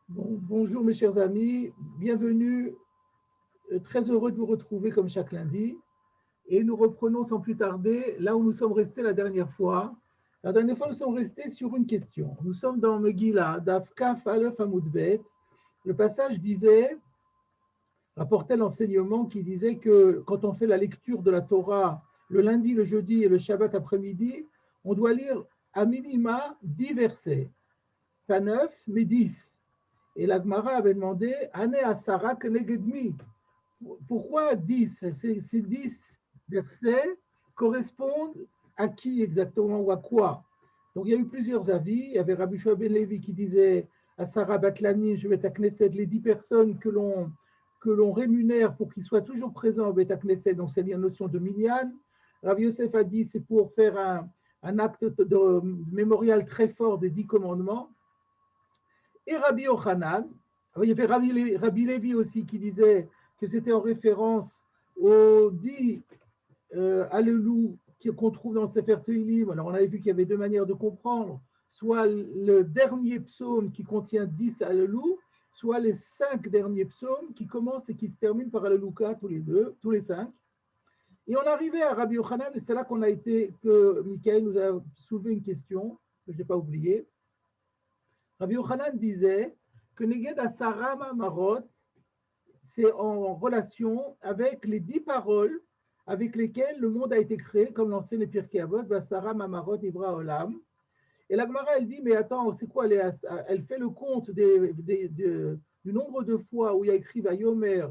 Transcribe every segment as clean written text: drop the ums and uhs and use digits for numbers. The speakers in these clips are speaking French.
Bonjour mes chers amis, bienvenue, très heureux de vous retrouver comme chaque lundi. Et nous reprenons sans plus tarder là où nous sommes restés la dernière fois. La dernière fois, nous sommes restés sur une question. Nous sommes dans Megillah, Daf Kaf Aleph Amud Bet. Le passage disait, rapportait l'enseignement qui disait que quand on fait la lecture de la Torah le lundi, le jeudi et le Shabbat après-midi, on doit lire à minima 10 versets, pas 9, mais 10. Et la Gemara avait demandé Ane Asara Kenegedmi. Pourquoi 10? Ces 10 versets correspondent à qui exactement ou à quoi? Donc il y a eu plusieurs avis. Il y avait Rabbi Shua ben Levi qui disait Asara Batlani, je vais à Knesset, les 10 personnes que l'on rémunère pour qu'ils soient toujours présents au Beth Knesset, donc c'est la notion de minyan. Rabbi Yosef a dit c'est pour faire un acte de mémorial très fort des 10 commandements. Et Rabbi Yochanan, il y avait Rabbi Lévi aussi qui disait que c'était en référence aux 10 Alelou qu'on trouve dans le Sefer Tehillim. Alors on avait vu qu'il y avait deux manières de comprendre, soit le dernier psaume qui contient 10 Alelou, soit les 5 derniers psaumes qui commencent et qui se terminent par Alleluka tous les 5. Et on arrivait à Rabbi Yochanan, et c'est là que Michael nous a soulevé une question, que je n'ai pas oubliée. Rabbi Yochanan disait que Neged Asara Mamarot, c'est en relation avec les 10 paroles avec lesquelles le monde a été créé, comme l'enseigne Pirkei Avot, Basara Mamarot Ibra Olam. Et la Gemara, elle dit, mais attends, c'est quoi? Elle fait le compte du nombre de fois où il y a écrit Vayomer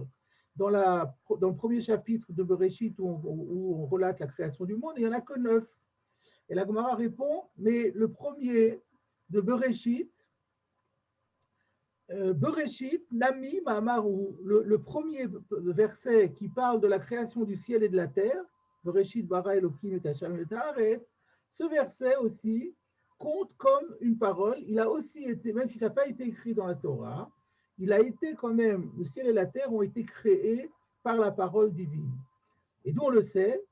dans le premier chapitre de Bereshit où on relate la création du monde, et il n'y en a que 9. Et la Gemara répond, mais le premier de Bereshit, Bereshit, Nami, Mamaru, le premier verset qui parle de la création du ciel et de la terre, Bereshit, Bara, Elohim, et Hashem, et Haaretz, ce verset aussi compte comme une parole. Il a aussi été, même si ça n'a pas été écrit dans la Torah, il a été quand même, le ciel et la terre ont été créés par la parole divine. Et d'où on le sait,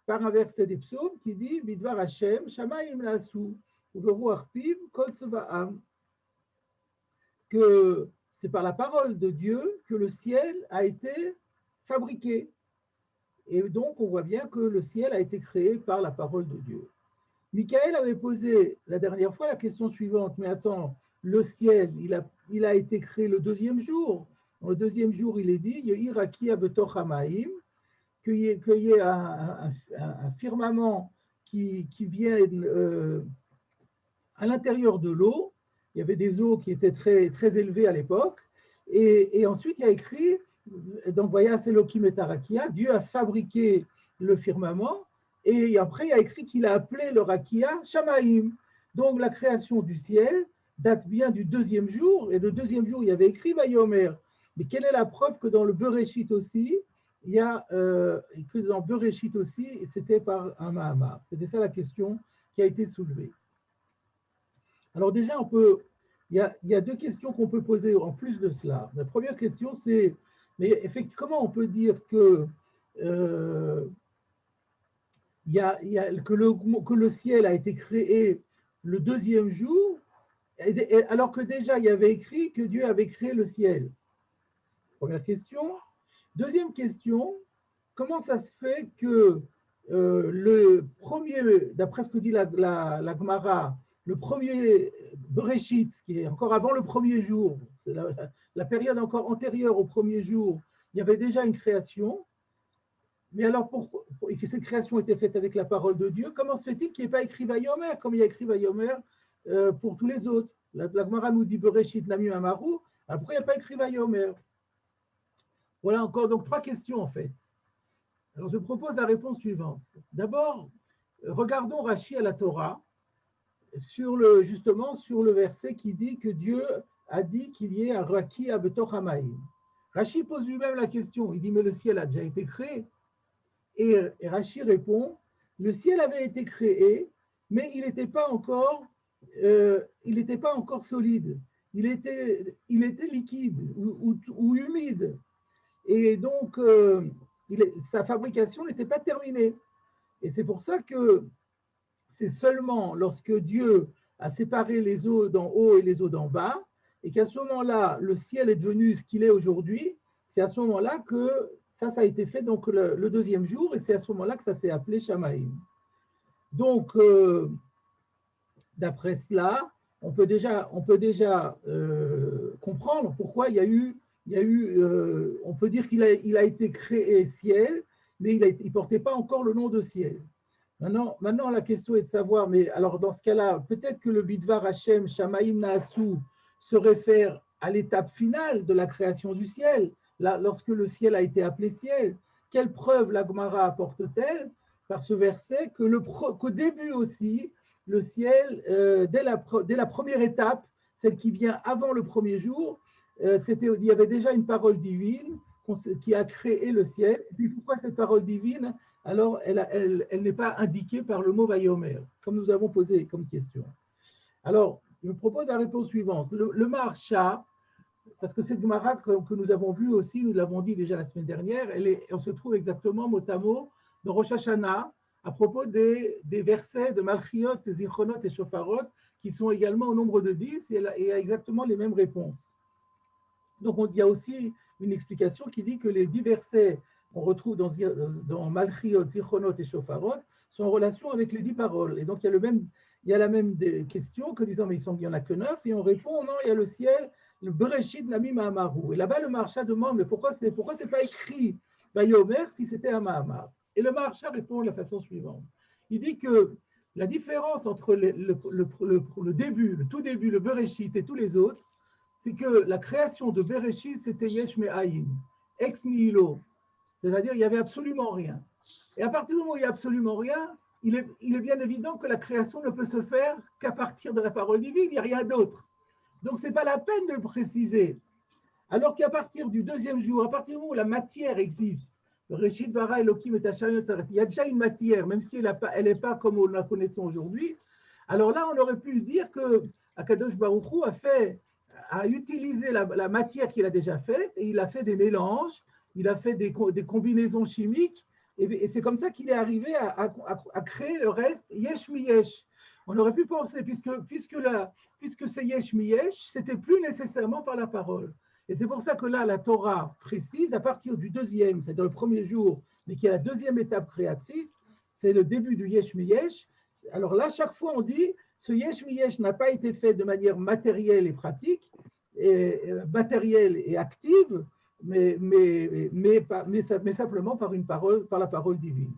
par un verset des psaumes qui dit, Bidvar Hashem, Shamayim Lasu, Uveru Arpiv, Kol Tzva'am, que c'est par la parole de Dieu que le ciel a été fabriqué. Et donc, on voit bien que le ciel a été créé par la parole de Dieu. Michael avait posé la dernière fois la question suivante, mais attends, le ciel, il a été créé le deuxième jour. Dans le deuxième jour, il est dit, Yehiraki Abetoch Hamaim, qu'il y ait un firmament qui vient à l'intérieur de l'eau. Il y avait des eaux qui étaient très, très élevées à l'époque. Et ensuite, il y a écrit, donc voyez, c'est Elohim et Tarakia, Dieu a fabriqué le firmament, et après, il y a écrit qu'il a appelé le Rakia Shamaim. Donc la création du ciel date bien du deuxième jour, et le deuxième jour, il y avait écrit Vayomer. Mais quelle est la preuve que dans le Bereshit aussi, il y a que dans Bereshit aussi, c'était par un Mahamar. C'était ça la question qui a été soulevée. Alors déjà, il y a deux questions qu'on peut poser en plus de cela. La première question, c'est, mais effectivement, comment on peut dire que, que le ciel a été créé le deuxième jour, alors que déjà il y avait écrit que Dieu avait créé le ciel? Première question. Deuxième question, comment ça se fait que le premier, d'après ce que dit la Gemara, le premier Bereshit, qui est encore avant le premier jour, c'est la période encore antérieure au premier jour, il y avait déjà une création. Mais alors, et que cette création était faite avec la parole de Dieu, comment se fait-il qu'il n'y ait pas écrit Vayomer, comme il y a écrit Vayomer pour tous les autres? La Gemara nous dit Bereshit Nami Amaru, alors pourquoi il n'y a pas écrit Vayomer? Voilà encore donc 3 questions en fait. Alors je propose la réponse suivante. D'abord, regardons Rashi à la Torah, justement sur le verset qui dit que Dieu a dit qu'il y ait un Raki Abetoch Hamaim. Rashi pose lui-même la question, il dit mais le ciel a déjà été créé. Et Rashi répond, le ciel avait été créé, mais il n'était pas encore solide, il était liquide ou humide. Et donc, sa fabrication n'était pas terminée. Et c'est pour ça que c'est seulement lorsque Dieu a séparé les eaux d'en haut et les eaux d'en bas, et qu'à ce moment-là, le ciel est devenu ce qu'il est aujourd'hui. C'est à ce moment-là que ça a été fait donc le deuxième jour, et c'est à ce moment-là que ça s'est appelé Shamaïm. Donc, d'après cela, on peut déjà comprendre pourquoi on peut dire qu'il a été créé ciel, mais il ne portait pas encore le nom de ciel. Maintenant, la question est de savoir, mais alors dans ce cas-là, peut-être que le Bidvar Hashem, Shamaim Naasu, se réfère à l'étape finale de la création du ciel, là, lorsque le ciel a été appelé ciel. Quelle preuve la Gemara apporte-t-elle par ce verset qu'au début aussi, le ciel, dès la première étape, celle qui vient avant le premier jour, il y avait déjà une parole divine qui a créé le ciel. Et puis pourquoi cette parole divine, alors elle n'est pas indiquée par le mot Vayomer, comme nous avons posé comme question. Alors, je me propose la réponse suivante. Le Maharsha, parce que cette Gemara que nous avons vue aussi, nous l'avons dit déjà la semaine dernière, on se trouve exactement mot à mot dans Rosh Hashanah, à propos des versets de Malchiot, Zichronot et Shofarot, qui sont également au nombre de 10, et il y a exactement les mêmes réponses. Donc, il y a aussi une explication qui dit que les 10 versets qu'on retrouve dans Malchiot, Zichronot et Shofarot sont en relation avec les 10 paroles. Et donc, il y a la même question que disant, mais il n'y en a que 9, et on répond, non, il y a le ciel, le Bereshit Nami Mahamaru. Et là-bas, le Maharsha demande, mais pourquoi c'est pas écrit Vayomer si c'était un Mahamar? Et le Maharsha répond de la façon suivante. Il dit que la différence entre le début, le tout début, le Bereshit et tous les autres, c'est que la création de Bereshit, c'était Yesh Me'ayin, ex nihilo, c'est-à-dire il n'y avait absolument rien. Et à partir du moment où il n'y a absolument rien, il est bien évident que la création ne peut se faire qu'à partir de la parole divine, il n'y a rien d'autre. Donc, ce n'est pas la peine de le préciser. Alors qu'à partir du deuxième jour, à partir du moment où la matière existe, le Reshit bara Elohim et Hashayot, il y a déjà une matière, même si elle n'est pas comme nous la connaissons aujourd'hui. Alors là, on aurait pu dire que Akadosh Baruch Hu a utilisé la matière qu'il a déjà faite et il a fait des mélanges, il a fait des combinaisons chimiques, et c'est comme ça qu'il est arrivé à créer le reste Yesh mi Yesh. On aurait pu penser, puisque c'est Yesh mi Yesh, c'était plus nécessairement par la parole. Et c'est pour ça que là, la Torah précise, à partir du deuxième, c'est-à-dire le premier jour, mais qui est la deuxième étape créatrice, c'est le début du Yesh mi Yesh. Alors là, chaque fois, on dit, ce Yesh mi Yesh n'a pas été fait de manière matérielle et pratique, matérielle et active, mais simplement par la parole divine.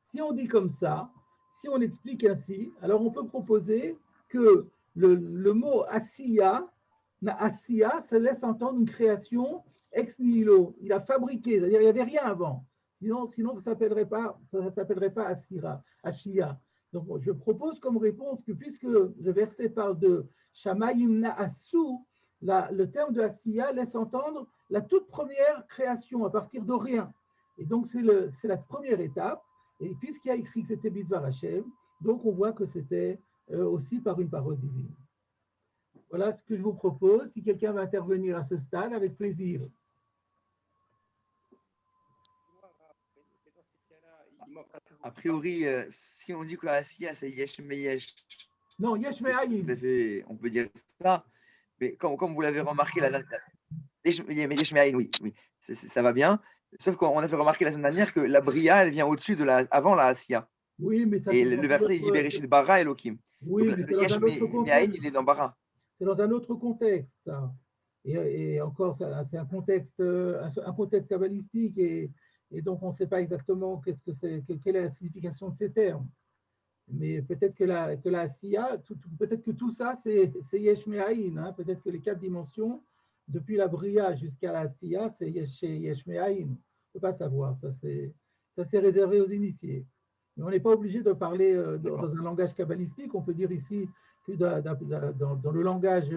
Si on dit comme ça, si on explique ainsi, alors on peut proposer que le mot asiya, ça laisse entendre une création ex nihilo. Il a fabriqué, c'est-à-dire il n'y avait rien avant. Sinon ça ne s'appellerait pas asiya. Donc je propose comme réponse que puisque le verset parle de shamayim na'asu, le terme de asiya laisse entendre la toute première création à partir de rien. Et donc c'est la première étape. Et puisqu'il y a écrit que c'était Bidvar Hashem, donc on voit que c'était aussi par une parole divine. Voilà ce que je vous propose. Si quelqu'un va intervenir à ce stade, avec plaisir. A priori, si on dit que Asiya, c'est Yesh Meyesh. Non, Yesh Me'ayin. On peut dire ça. Mais comme vous l'avez remarqué, Yesh Me'ayin, oui, ça va bien. Sauf qu'on a fait remarquer la semaine dernière que la Bria, elle vient au-dessus avant la Asiya. Oui, mais ça, et le verset, il dit Bereshit bara Elohim. Oui, donc, mais c'est dans un autre contexte. Il est dans bara. C'est dans un autre contexte, ça. Et encore, c'est un contexte kabbalistique, et donc on ne sait pas exactement quelle est la signification de ces termes. Mais peut-être que la Asiya, peut-être que tout ça, c'est Yesh Me'ayin. Hein. Peut-être que les 4 dimensions, depuis la Bria jusqu'à la Asiya, c'est Yesh Me'ayin. On ne peut pas savoir. Ça, c'est réservé aux initiés. Mais on n'est pas obligé de parler dans un langage kabbalistique. On peut dire ici que dans le langage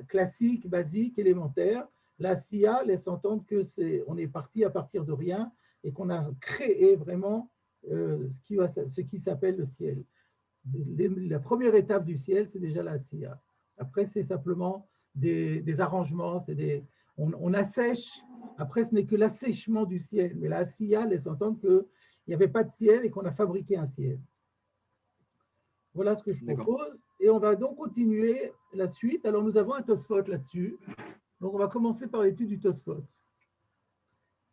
classique, basique, élémentaire, la Asiya laisse entendre qu'on est parti à partir de rien et qu'on a créé vraiment ce qui s'appelle le ciel. La première étape du ciel, c'est déjà la Asiya. Après, c'est simplement des arrangements, on assèche. Après, ce n'est que l'assèchement du ciel. Mais la Asiya laisse entendre qu'il n'y avait pas de ciel et qu'on a fabriqué un ciel. Voilà ce que je propose. et on va donc continuer la suite. Alors, nous avons un Tosfot là-dessus. Donc, on va commencer par l'étude du Tosfot.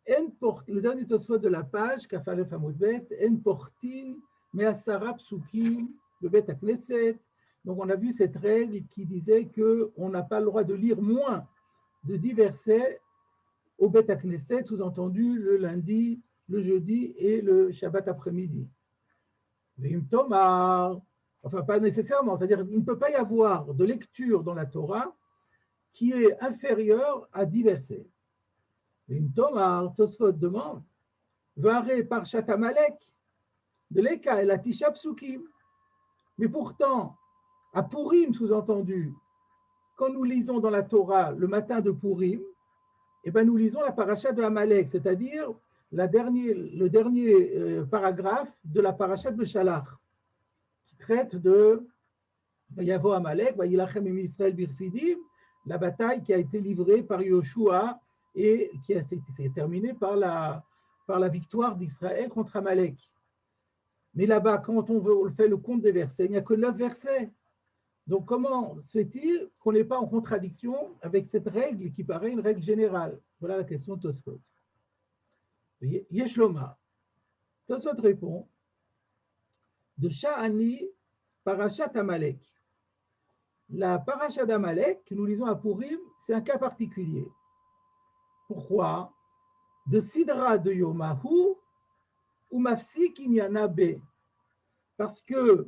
Le dernier Tosfot de la page, Kafalef Hamoudbet, En Portin, Measara Psukim, le Bet Knesset. Donc, on a vu cette règle qui disait qu'on n'a pas le droit de lire moins de 10 versets au Bet Knesset, sous-entendu le lundi, le jeudi et le Shabbat après-midi. Enfin, pas nécessairement, c'est-à-dire qu'il ne peut pas y avoir de lecture dans la Torah qui est inférieure à 10 versets. Tosfot demande, Vare Parshat Amalek, de l'Eka et la Tisha Psukim. Mais pourtant, à Purim, sous-entendu, quand nous lisons dans la Torah le matin de Purim, eh ben nous lisons la paracha de Amalek, c'est-à-dire le dernier paragraphe de la paracha de Shalach, qui traite de Vayavo Amalek, Vayilachem im Israël birfidim, la bataille qui a été livrée par Yoshua et qui s'est terminée par la victoire d'Israël contre Amalek. Mais là-bas, quand on fait le compte des versets, il n'y a que 9 versets. Donc, comment se fait-il qu'on n'est pas en contradiction avec cette règle qui paraît une règle générale? Voilà la question de Tosfot. Yeshloma. Tosfot répond de Sha'ani Parashat Amalek. La Parashat d'Amalek que nous lisons à Purim, c'est un cas particulier. Pourquoi? De Sidra de Yomahu ou Mafsik Inyana B. Parce que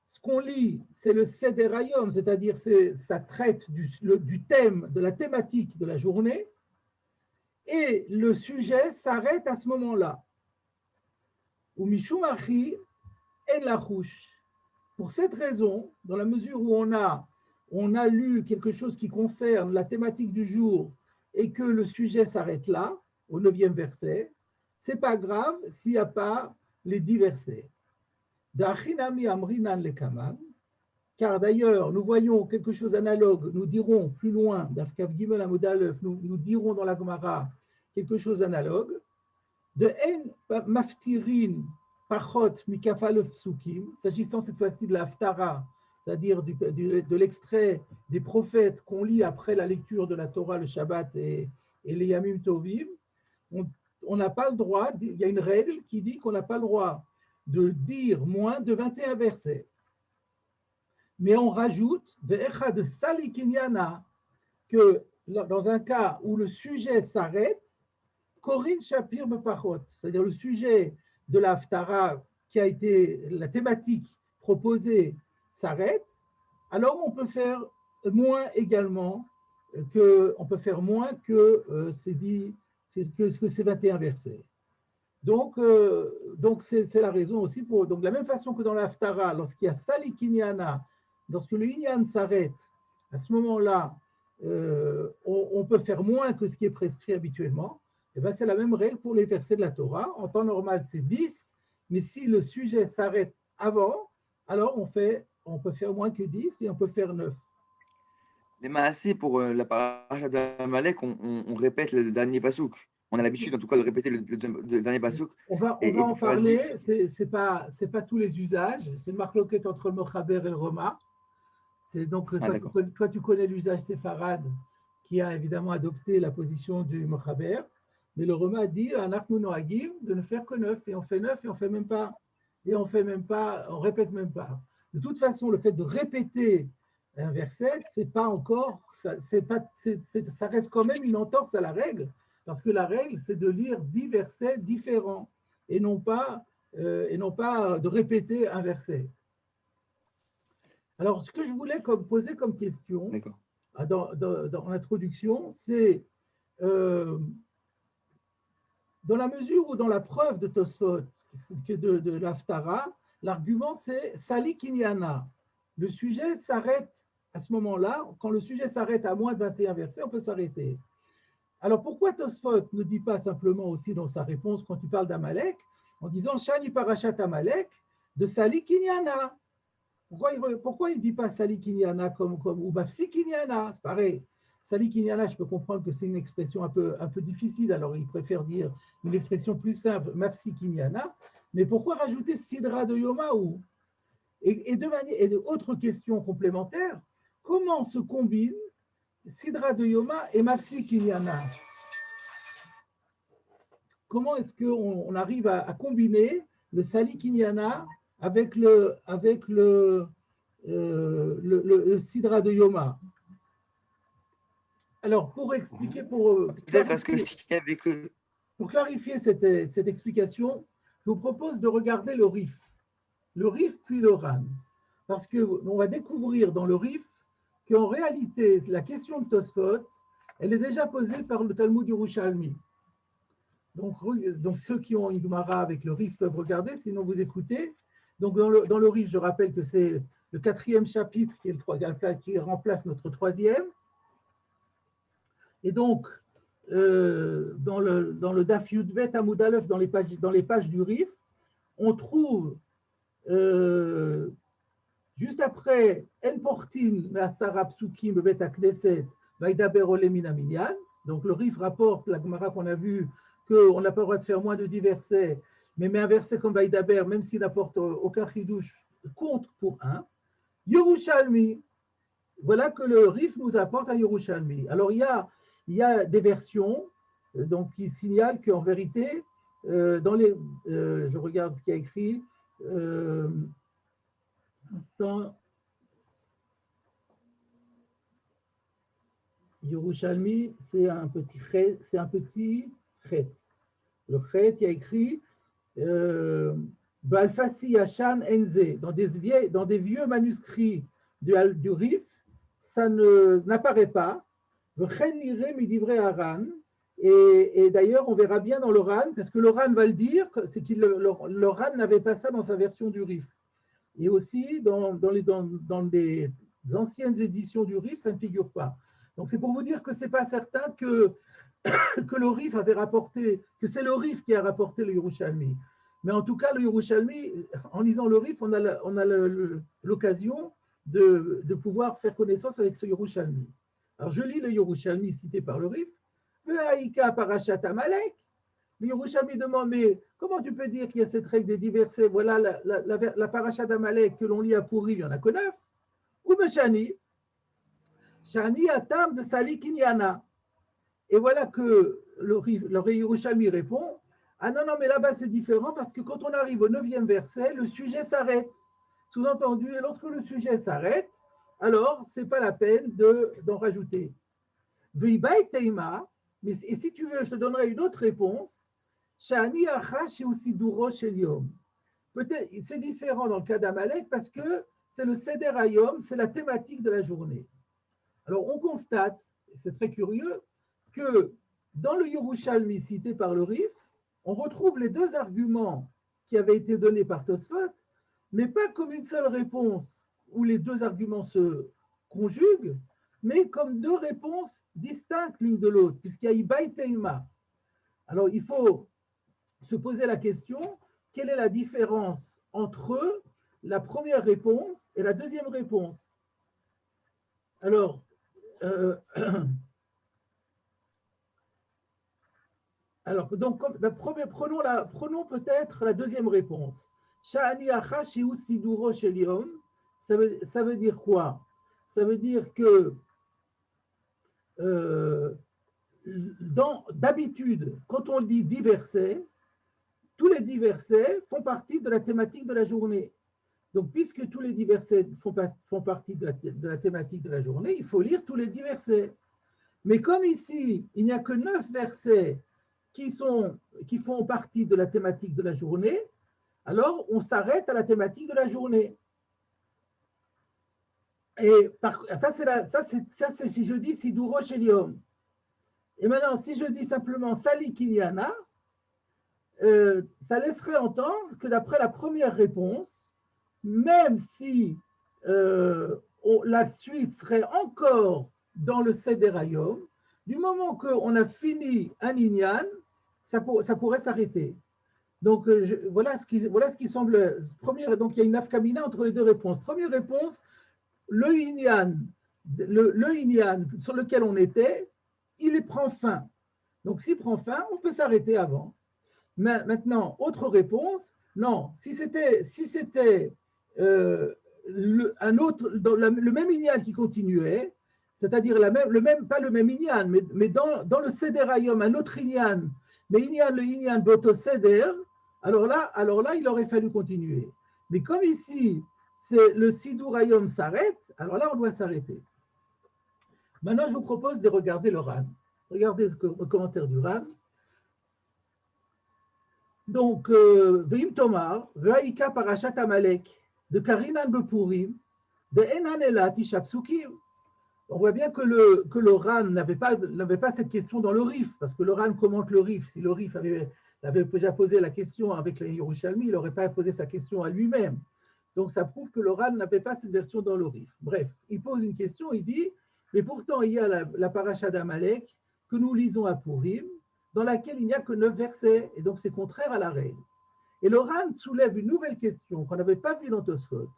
ce qu'on lit, c'est le Sederayom, c'est-à-dire ça traite du thème, de la thématique de la journée, et le sujet s'arrête à ce moment-là. Ou Mishumachi en la couche. Pour cette raison, dans la mesure où on a lu quelque chose qui concerne la thématique du jour et que le sujet s'arrête là, au 9e verset, c'est pas grave s'il n'y a pas les 10 versets. D'Achinami Amrinan Lekaman, car d'ailleurs, nous voyons quelque chose d'analogue, nous dirons plus loin, d'Afkav Gimel Amodalef, nous dirons dans la Gemara quelque chose d'analogue, de En Maftirin Pachot Mikafalef Psukim, s'agissant cette fois-ci de la Haftara, c'est-à-dire de l'extrait des prophètes qu'on lit après la lecture de la Torah, le Shabbat et les Yamim Tovim, on n'a pas le droit, il y a une règle qui dit qu'on n'a pas le droit de dire moins de 21 versets. Mais on rajoute de Salikinyana que dans un cas où le sujet s'arrête, Korin Shapir Bepachot, c'est-à-dire le sujet de la Haftara qui a été la thématique proposée s'arrête, alors on peut faire moins également que ces 21 versets. Donc c'est la raison aussi pour. Donc, de la même façon que dans la Haftara, lorsqu'il y a Sali Kinyana, lorsque le Inyan s'arrête, à ce moment-là, on peut faire moins que ce qui est prescrit habituellement. Et bien, c'est la même règle pour les versets de la Torah. En temps normal, c'est 10, mais si le sujet s'arrête avant, alors on peut faire moins que 10 et on peut faire 9. Les Maasé, pour la paracha d'Amalek, on répète le dernier pasouk. On a l'habitude, en tout cas, de répéter le dernier pasouk. On va en parler. C'est pas tous les usages. C'est une marloquette entre le Mochaber et le Roma. C'est donc toi, tu connais l'usage séfarade qui a évidemment adopté la position du Mochaber. Mais le Roma dit à Nachnu Noagim de ne faire que 9. Et on fait 9 et on fait même pas. On répète même pas. De toute façon, le fait de répéter un verset, c'est pas encore. Ça reste quand même une entorse à la règle. Parce que la règle, c'est de lire 10 versets différents et non pas de répéter un verset. Alors, ce que je voulais poser comme question dans l'introduction, c'est dans la mesure où dans la preuve de Tosfot, de l'Haftara, l'argument c'est Sali Kinyana. Le sujet s'arrête à ce moment-là. Quand le sujet s'arrête à moins de 21 versets, on peut s'arrêter. Alors, pourquoi Tosfot ne dit pas simplement aussi dans sa réponse quand il parle d'Amalek, en disant Shani Parashat Amalek de Sali Kinyana? Pourquoi il ne dit pas Sali Kinyana ou Mafsi Kinyana? C'est pareil. Sali Kinyana, je peux comprendre que c'est une expression un peu difficile, alors il préfère dire une expression plus simple, Mafsi Kinyana. Mais pourquoi rajouter Sidra de Yomahu? Et autre question complémentaire, comment se combinent Sidra de Yoma et Mafsi Kinyana? Comment est-ce qu'on arrive à combiner le Sali Kinyana avec le Sidra de Yoma? Alors, pour expliquer, peut-être parce que s'il y avait que... Pour clarifier cette explication, je vous propose de regarder le Rif puis le Ran. Parce qu'on va découvrir dans le Rif qu'en réalité, la question de Tosfot, elle est déjà posée par le Talmud Yerushalmi. Donc, ceux qui ont une Gemara avec le Rif peuvent regarder, sinon vous écoutez. Donc, dans le Rif, je rappelle que c'est le 4e chapitre qui remplace notre 3e. Et donc, dans le Daf Yudbet Amud Aleph, dans les pages du Rif, on trouve juste après En Portin Me'asara Psukim Bebet HaKnesset Vaidaber Ole Min HaMinyan. Donc le Rif rapporte la Gemara qu'on a vue qu'on n'a pas le droit de faire moins de 10 versets, mais un verset comme Vaidaber, même s'il n'apporte aucun chidouche, compte pour un. Yerushalmi, voilà que le Rif nous apporte à Yerushalmi. Alors il y a des versions donc, qui signalent qu'en vérité, je regarde ce qu'il y a écrit, instant, Yerushalmi, c'est un petit chet. Le chet, il y a écrit Balfasi Yashan Enze, dans des vieux manuscrits du Rif, ça n'apparaît pas. Et d'ailleurs, on verra bien dans le Ran, parce que le Ran va le dire, c'est que le Ran n'avait pas ça dans sa version du Rif. Et aussi, dans les anciennes éditions du Rif, ça ne figure pas. Donc, c'est pour vous dire que ce n'est pas certain que le Rif avait rapporté, que c'est le Rif qui a rapporté le Yerushalmi. Mais en tout cas, le Yerushalmi, en lisant le Rif, on a l'occasion de pouvoir faire connaissance avec ce Yerushalmi. Alors, je lis le Yerushalmi cité par le Rif. Ve'aïka parashat Amalek. Le Yerushalmi demande, mais comment tu peux dire qu'il y a cette règle des 10 versets? Voilà la parashat d'Amalek que l'on lit à Pourri, il n'y en a que 9. Ou Shani, Shani atam de Sali Kinyana. Et voilà que le Yerushalmi répond, ah non, mais là-bas c'est différent parce que quand on arrive au 9e verset, le sujet s'arrête. Sous-entendu, et lorsque le sujet s'arrête, alors ce n'est pas la peine d'en rajouter. Veibai Teima, et si tu veux, je te donnerai une autre réponse. Shani achash aussi duro sheliom. Peut-être c'est différent dans le cas d'Amalek parce que c'est le Seder Hayom, c'est la thématique de la journée. Alors on constate, et c'est très curieux, que dans le Yerushalmi cité par le Rif, on retrouve les deux arguments qui avaient été donnés par Tosfot, mais pas comme une seule réponse où les deux arguments se conjuguent, mais comme deux réponses distinctes l'une de l'autre, puisqu'il y a Ibai Teima. Alors il faut se poser la question, quelle est la différence entre la première réponse et la deuxième réponse? Alors, donc, prenons peut-être la deuxième réponse. Sha'ani achash siduro sheliom. Ça veut dire quoi? Ça veut dire que d'habitude, quand on dit 10 versets, tous les 10 versets font partie de la thématique de la journée. Donc, puisque tous les 10 versets font partie de la thématique de la journée, il faut lire tous les 10 versets. Mais comme ici, il n'y a que 9 versets qui font partie de la thématique de la journée, alors on s'arrête à la thématique de la journée. Et ça, c'est si je dis Siduro Sheliom. Et maintenant, si je dis simplement Sali Kinyana, ça laisserait entendre que d'après la première réponse, même si la suite serait encore dans le Seder Hayom, du moment qu'on a fini un Inyan, ça pourrait s'arrêter. Donc, voilà ce qui semble. Donc, il y a une nafkamina entre les deux réponses. Première réponse, le Inyan sur lequel on était, il prend fin. Donc, s'il prend fin, on peut s'arrêter avant. Mais maintenant, autre réponse, non, si c'était un autre, le même Inyan qui continuait, c'est-à-dire pas le même Inyan, mais dans le Seder Hayom, un autre Inyan, mais le Inyan Boto Seder, alors là, il aurait fallu continuer. Mais comme ici, le Sidur Hayom s'arrête, alors là, on doit s'arrêter. Maintenant, je vous propose de regarder le Ran. Regardez le commentaire du Ran. Donc, Vim Tomar, Raïka Parashat Amalek, de Karinan Bepurim, de Enanela Tisha Psukim. On voit bien que le Ran n'avait pas cette question dans le Rif, parce que le Ran commente le Rif. Si le Rif avait déjà posé la question avec les Yerushalmi, il n'aurait pas posé sa question à lui-même. Donc, ça prouve que le Ran n'avait pas cette version dans le Rif. Bref, il pose une question, il dit, mais pourtant, il y a la Parashat d'Amalek que nous lisons à Purim, dans laquelle il n'y a que 9 versets, et donc c'est contraire à la règle. Et le Ran soulève une nouvelle question qu'on n'avait pas vue dans Tosfot.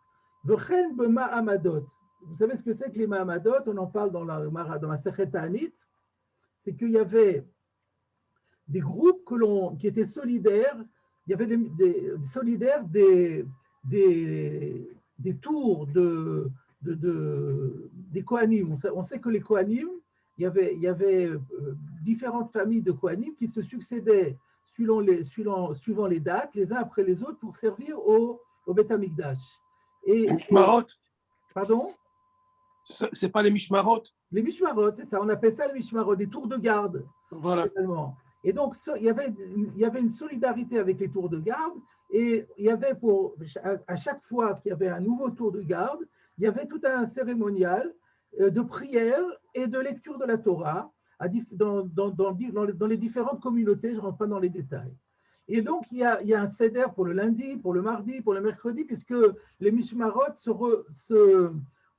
V'chen b'ma amadot. Vous savez ce que c'est que les Mahamadot? On en parle dans la Sechet Ta'anit. C'est qu'il y avait des groupes qui étaient solidaires. Il y avait des solidaires des tours des Kohanim. On sait que les Kohanim, il y avait différentes familles de Kohanim qui se succédaient suivant les dates, les uns après les autres, pour servir au Beth Amikdash. Les Mishmarot. Pardon? C'est pas les Mishmarot? Les Mishmarot, c'est ça. On appelle ça les Mishmarot, des tours de garde. Voilà. Finalement. Et donc, il y avait une solidarité avec les tours de garde. Et il y avait à chaque fois qu'il y avait un nouveau tour de garde, il y avait tout un cérémonial de prière et de lecture de la Torah dans les différentes communautés. Je ne rentre pas dans les détails. Et donc, il y a un seder pour le lundi, pour le mardi, pour le mercredi, puisque les Mishmarot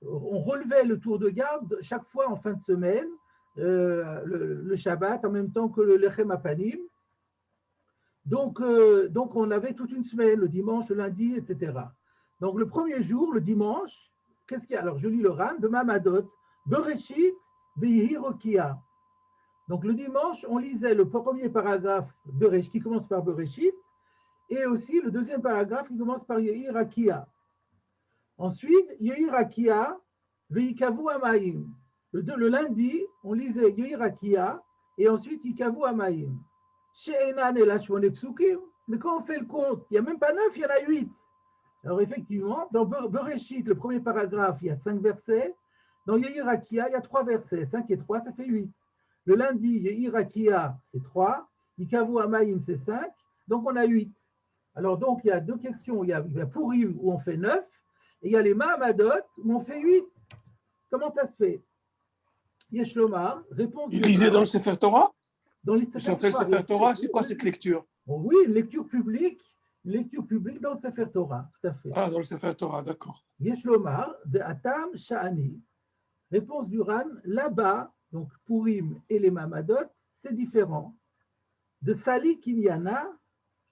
on relevait le tour de garde chaque fois en fin de semaine, le Shabbat, en même temps que le Lechem Apanim. Donc, on avait toute une semaine, le dimanche, le lundi, etc. Donc, le premier jour, le dimanche, qu'est-ce qu'il y a? Alors, je lis le Ran, de Mamadot, Bereshit, Behirokia. Donc, le dimanche, on lisait le premier paragraphe qui commence par Bereshit, et aussi le deuxième paragraphe qui commence par Yehirakia. Ensuite, Yehirakia, Veikavu Amaim. Le lundi, on lisait Yehirakia, et ensuite Yikavu Amaim. She'enan et Lashmone Psukim. Mais quand on fait le compte, il n'y a même pas 9, il y en a 8. Alors, effectivement, dans Bereshit, le premier paragraphe, il y a 5 versets. Dans Yehirakia, il y a 3 versets. 5 et 3, ça fait 8. Le lundi, Yehirakia, c'est 3. Yikavu Amaim, c'est 5. Donc, on a 8. Alors, donc, il y a deux questions. Il y a Purim, où on fait 9. Et il y a les Mahamadot, où on fait 8. Comment ça se fait? Yeshlomar, réponse. Il lisait dans le Sefer Torah? Dans le Sefer Torah, c'est quoi cette lecture? Oui, une lecture publique dans le Sefer Torah, tout à fait. Ah, dans le Sefer Torah, d'accord. Yeshlomar, de Atam Sha'ani. Réponse du Ran, là-bas, donc Purim et les Mahamadot, c'est différent. De Sali Kinyana,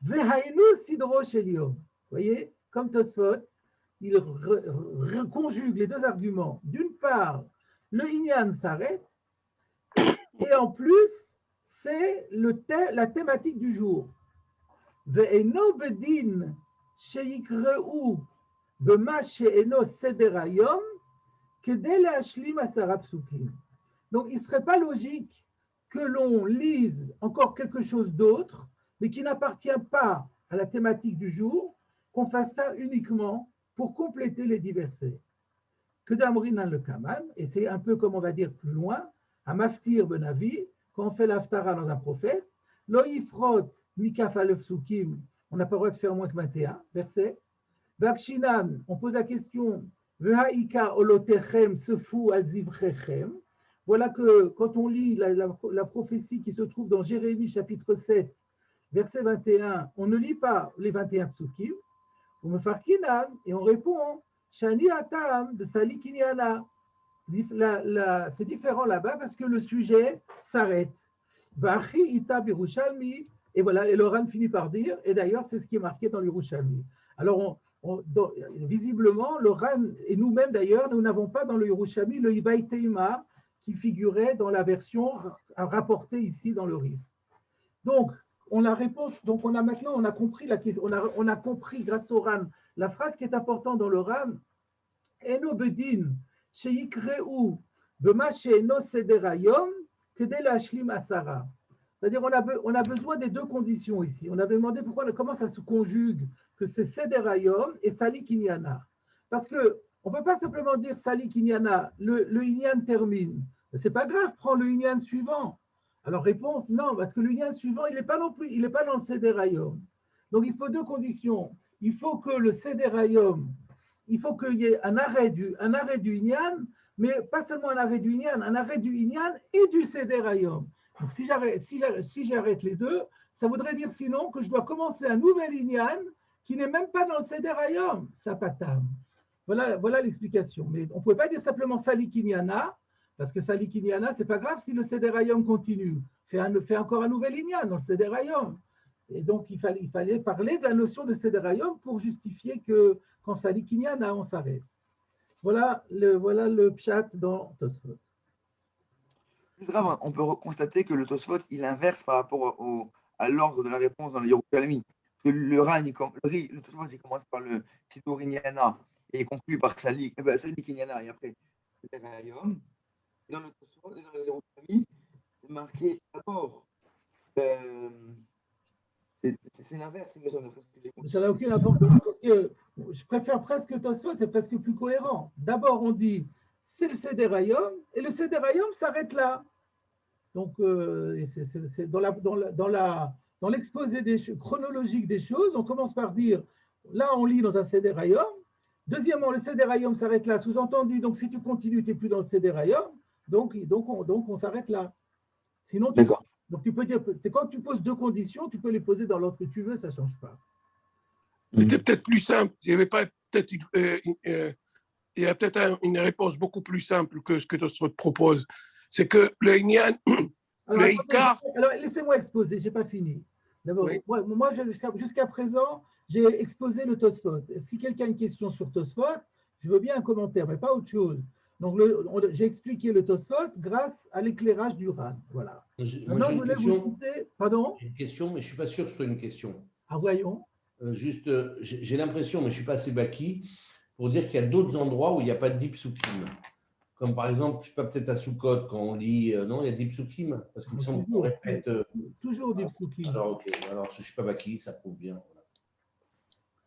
Vehainu Sidro Sheliom. Vous voyez, comme Tosfot, il conjugue les deux arguments. D'une part, le Inyan s'arrête, et en plus, c'est la thématique du jour. Ve'eno bedin sheyikreu bema she'eno seder hayom kedei le'ashlim 10 psukim. Donc, il ne serait pas logique que l'on lise encore quelque chose d'autre, mais qui n'appartient pas à la thématique du jour, qu'on fasse ça uniquement pour compléter les 10 versets. Que d'Amrinan le Kaman, et c'est un peu comme on va dire plus loin, à Maftir Benavi, quand on fait l'Aftara dans un prophète, Loïfrot Mikaf Alef Sukim, on n'a pas le droit de faire moins que 21 versets. Vakshinan, on pose la question, Vehaïka Olotechem Sefu Alzivrechem. Voilà que quand on lit la prophétie qui se trouve dans Jérémie chapitre 7, verset 21, on ne lit pas les 21 psukim, et on répond Shani Atam de Sali Kinyana. C'est différent là-bas parce que le sujet s'arrête. Vachi Ita Birushalmi, et voilà, et le Ran finit par dire, et d'ailleurs c'est ce qui est marqué dans l'Yerushalmi. Alors visiblement, le Ran, et nous-mêmes d'ailleurs, nous n'avons pas dans le Yerushalmi le Ibaï Teima qui figurait dans la version rapportée ici dans le Rif. Donc, on a compris la question, on a compris grâce au Ran la phrase qui est importante dans le Ran, Eno bedin sheyikreu bema she'eno seder hayom kedei lashlim asara. C'est-à-dire, on a besoin des deux conditions ici. On avait demandé comment ça se conjugue, que c'est Seder Hayom et Sali Kinyana. Parce qu'on ne peut pas simplement dire Sali Kinyana, le Inyan termine. Ce n'est pas grave, prends le Inyan suivant. Alors, réponse, non, parce que le Inyan suivant, il n'est pas non plus, il n'est pas dans le Seder Hayom. Donc, il faut deux conditions. Il faut que le Seder Hayom, il faut qu'il y ait un arrêt du Inyan, mais pas seulement un arrêt du Inyan, un arrêt du Inyan et du Seder Hayom. Donc, si j'arrête les deux, ça voudrait dire sinon que je dois commencer un nouvel Inyan qui n'est même pas dans le Seder Hayom. Ça patam. Voilà l'explication. Mais on ne pouvait pas dire simplement Sali Kinyana, parce que Sali Kinyana, ce n'est pas grave si le Seder Hayom continue. Fais encore un nouvel Inyan dans le Seder Hayom. Et donc, il fallait parler de la notion de Seder Hayom pour justifier que quand Sali Kinyana, on s'arrête. Voilà le pshat dans Tosfot. Plus grave, on peut constater que le Tosfot, il inverse par rapport à l'ordre de la réponse dans le Yerushalmi. Que le Tosfot, il commence par le Sidur Inyana et il conclut par Sali Kinyana et après Seder Hayom. Dans le Tosfot, dans le Yerushalmi, c'est marqué d'abord. C'est l'inverse, il me semble. Ça n'a aucune importance parce que je préfère presque Tosfot, c'est presque plus cohérent. D'abord, on dit c'est le Seder Hayom et le Seder Hayom s'arrête là. Donc, c'est dans l'exposé chronologique des choses, on commence par dire là, on lit dans un Seder Hayom. Deuxièmement, le Seder Hayom s'arrête là. Sous-entendu, donc si tu continues, tu n'es plus dans le Seder Hayom. Donc on s'arrête là. Sinon, D'accord. Donc, tu peux dire, c'est quand tu poses deux conditions, tu peux les poser dans l'ordre que tu veux, ça ne change pas. C'était peut-être plus simple. Il y avait pas peut-être il y a peut-être une réponse beaucoup plus simple que ce que Tosfot propose. C'est que le Inyan, le Ikar. Alors, laissez-moi exposer, je n'ai pas fini. D'abord, oui. moi jusqu'à présent, j'ai exposé le Tosfot. Si quelqu'un a une question sur Tosfot, je veux bien un commentaire, mais pas autre chose. Donc, j'ai expliqué le Tosfot grâce à l'éclairage du RAN. Voilà. Maintenant, je voulais vous citer. Pardon ? J'ai une question, mais je ne suis pas sûr que ce soit une question. Ah, voyons. Juste, j'ai l'impression, mais je ne suis pas assez baki, pour dire qu'il y a d'autres endroits où il n'y a pas de dipsukim. Comme par exemple, je ne sais pas, peut-être à Sukkot, quand on lit, non, il y a dipsukim, parce qu'il me semble qu'on répète. Toujours dipsukim. Alors, ok, alors je ne suis pas baki, ça prouve bien. Voilà.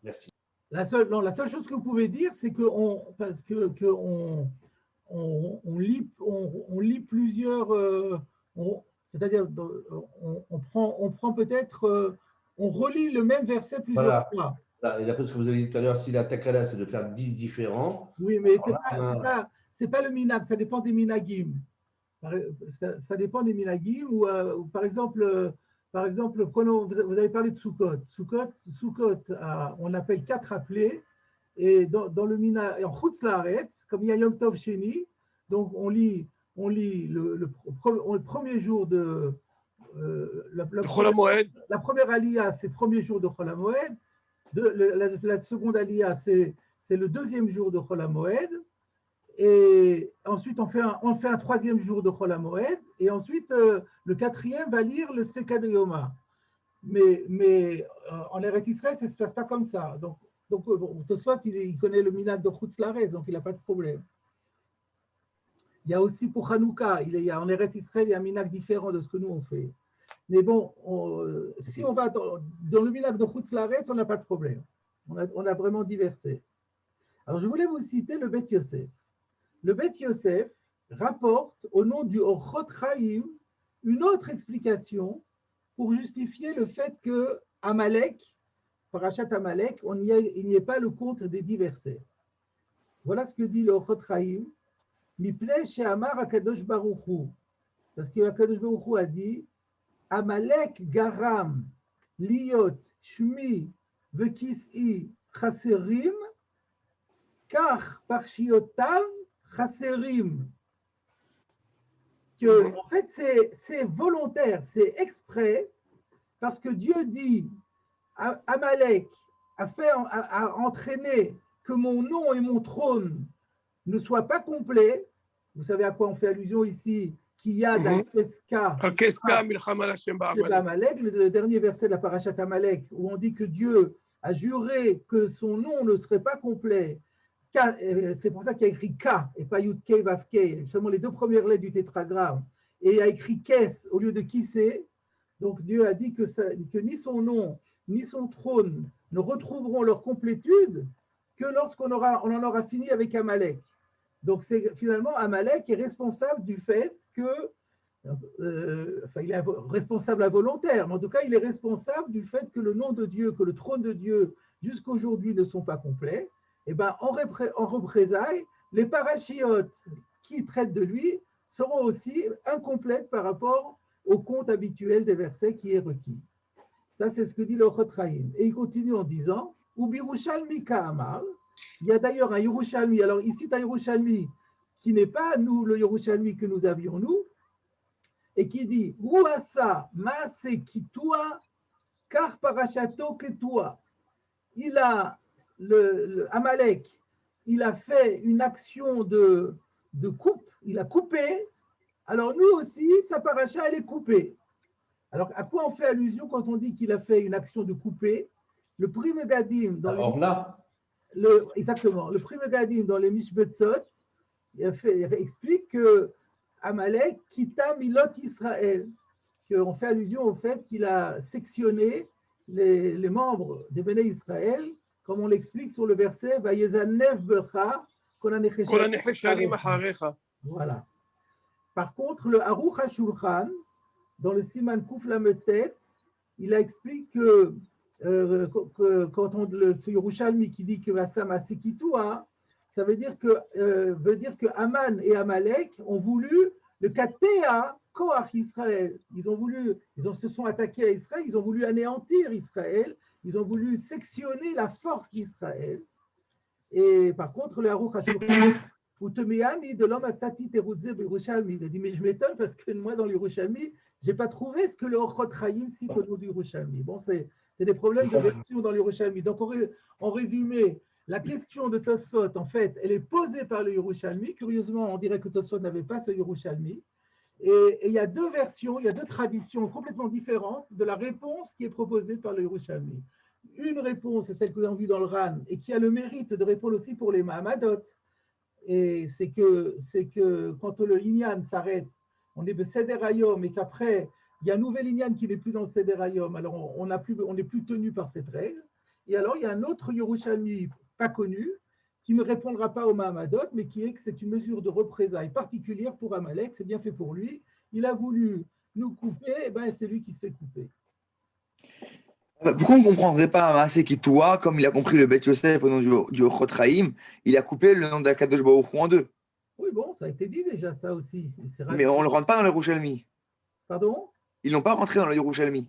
Merci. La seule chose que vous pouvez dire, c'est qu'on lit plusieurs, c'est-à-dire on prend peut-être, on relit le même verset plusieurs fois. Voilà. Et d'après ce que vous avez dit tout à l'heure, si la takala, c'est de faire 10 différents. Oui, mais c'est pas le minag, ça dépend des minagim. Ça dépend des minagim, ou par exemple, prenons, vous avez parlé de Sukkot. Sukkot, on appelle 4 appelés, et dans le minag, en Chutz Laaretz, comme il y a Yom Tov Sheni, donc on lit le premier jour de la première aliyah, c'est le premier jour de Chol HaMoed. La seconde aliyah, c'est le deuxième jour de Chol HaMoed. Et ensuite, on fait un troisième jour de Chol HaMoed. Et ensuite, le quatrième va lire le Sfeka de Yoma. Mais en Eretz Israël, ça ne se passe pas comme ça. Donc Tosfot, il connaît le minag de Chutz Laaretz, donc il n'a pas de problème. Il y a aussi pour Hanouka, en Eretz Israël, il y a un minag différent de ce que nous on fait. Mais bon, si on va dans le minag de Chutz Laaretz, on n'a pas de problème. On a vraiment diversé. Alors, je voulais vous citer le Bet Yosef. Le Bet Yosef rapporte au nom du Orchot Chaim une autre explication pour justifier le fait que Amalek, Parashat Amalek, il n'y ait pas le compte des 10 versets. Voilà ce que dit le Orchot Chaim. Mipnei she'amar HaKadosh Baruch Hu. Parce que HaKadosh Baruch Hu a dit Amalek garam liot shmi vekis'i chaserim kach parshiotav chaserim. Que en fait c'est volontaire, c'est exprès, parce que Dieu dit Amalek a entraîné que mon nom et mon trône ne soient pas complets. Vous savez à quoi on fait allusion ici? Qu'il y a dans le dernier verset de la Parashat Amalek, où on dit que Dieu a juré que son nom ne serait pas complet. c'est pour ça qu'il y a écrit K et pas Yud Kei Vav Kei, seulement les deux premières lettres du tétragramme. Et il y a écrit Kes au lieu de Kissé. Donc Dieu a dit que ni son nom, ni son trône ne retrouveront leur complétude que lorsqu'on en aura fini avec Amalek. Donc finalement, Amalek est responsable du fait que, il est responsable involontaire, mais en tout cas, il est responsable du fait que le nom de Dieu, que le trône de Dieu, jusqu'aujourd'hui ne sont pas complets. Et ben, en représailles, les parachiotes qui traitent de lui seront aussi incomplètes par rapport au compte habituel des versets qui est requis. Ça, c'est ce que dit le Chotraïm. Et il continue en disant, ou Birushalmi Ka'amar. Il y a d'ailleurs un Yerushalmi. Alors ici, un Yerushalmi qui n'est pas nous, le Yerushalmi que nous avions nous, et qui dit, Ruasa Maase Kitua, Kar Parashato Ketua. Il a, le Amalek, il a fait une action de coupe, il a coupé. Alors nous aussi, sa paracha, elle est coupée. Alors, à quoi on fait allusion quand on dit qu'il a fait une action de couper? Le Pri Megadim dans exactement, le Pri Megadim dans les Mishbetzot il explique que Amalek quitta Milot Israël, qu'on fait allusion au fait qu'il a sectionné les membres des Béné Israël, comme on l'explique sur le verset Vayezanev Becha Kolanecheshalim Acharecha. Voilà. Par contre, le Aruch HaShulchan, dans le Siman Kuf Lametet, il explique que quand ce Yerushalmi qui dit que Vassam Asekitua, ça veut dire que Aman et Amalek ont voulu le Katea Koach Israël. Ils se sont attaqués à Israël, ils ont voulu anéantir Israël, ils ont voulu sectionner la force d'Israël. Et par contre, le Aruch HaShulchan, de l'homme à Tzati Terudze Yerushalmi, il a dit, mais je m'étonne parce que moi, dans l'Yerushalmi, je n'ai pas trouvé ce que le Chotraïm cite au nom du Yerushalmi. Bon, c'est des problèmes de version dans l'Yerushalmi. Donc, en résumé, la question de Tosfot, en fait, elle est posée par le Yerushalmi. Curieusement, on dirait que Tosfot n'avait pas ce Yerushalmi. Et il y a deux versions, il y a deux traditions complètement différentes de la réponse qui est proposée par le Yerushalmi. Une réponse, c'est celle que nous avons vue dans le RAN, et qui a le mérite de répondre aussi pour les Mahamadot. Et c'est que quand le Inyan s'arrête, on est de Seder Hayom, et qu'après, il y a un nouvel Inyan qui n'est plus dans le Seder Hayom, alors on n'est plus tenu par cette règle. Et alors, il y a un autre Yerushalmi pas connu, qui ne répondra pas au Mahamadot, mais qui est que c'est une mesure de représailles particulière pour Amalek, c'est bien fait pour lui. Il a voulu nous couper, et ben c'est lui qui se fait couper. Pourquoi on ne comprendrait pas Maaseh Kitoua, comme il a compris le Beth Yosef au nom du Chotraïm, il a coupé le nom d'Akadosh Baruch Hu en deux? Oui, bon, ça a été dit déjà, ça aussi. Mais on ne le rentre pas dans le Yerushalmi. Pardon? Ils n'ont pas rentré dans le Yerushalmi.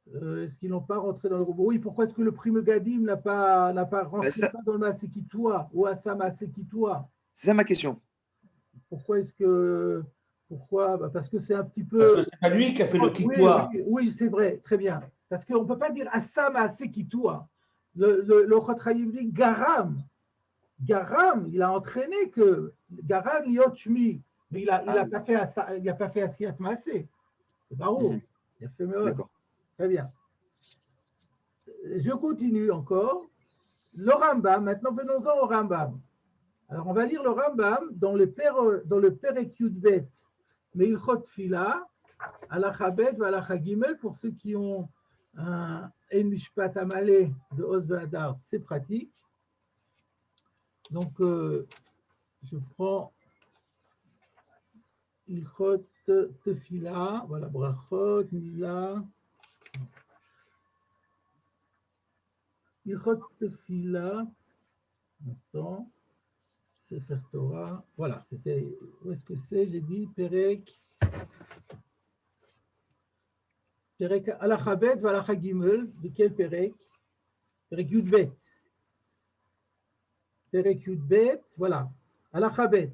Est-ce qu'ils n'ont pas rentré dans le groupe? Oui, pourquoi est-ce que le Pri Megadim n'a pas rentré dans le Maaseh Kitoua ou Asa Maaseh Kitoua? C'est ça ma question. Pourquoi est-ce que... Pourquoi? Parce que c'est un petit peu... Parce que ce n'est pas lui qui a fait le Kitoua. Oui, c'est vrai, très bien. Parce qu'on ne peut pas dire Asa Maaseh Kitoua. Le Chotraïm dit Garam. Garam, il a entraîné que Garam Liot Shmi, mais il n'a pas fait Asiyat Maaseh. C'est barreau. Il a fait D'accord. Très bien. Je continue encore. Le Rambam, maintenant venons-en au Rambam. Alors on va lire le Rambam dans le Perek Yudbet, Meilchot Tfila, Halacha Bet et Halacha Gimel, pour ceux qui ont un En Mishpat Amalé de Oz Ve'adar, c'est pratique. Donc je prends Ilchot Tefila, voilà, Brachot, Mila. Ilchot Tefila, un instant, Sefer Torah, voilà, c'était, où est-ce que c'est? J'ai dit Perek Halacha Bet et Halacha Gimel, de quel Perek? Perek Yudbet. Perek Yudbet, voilà, Halacha Bet.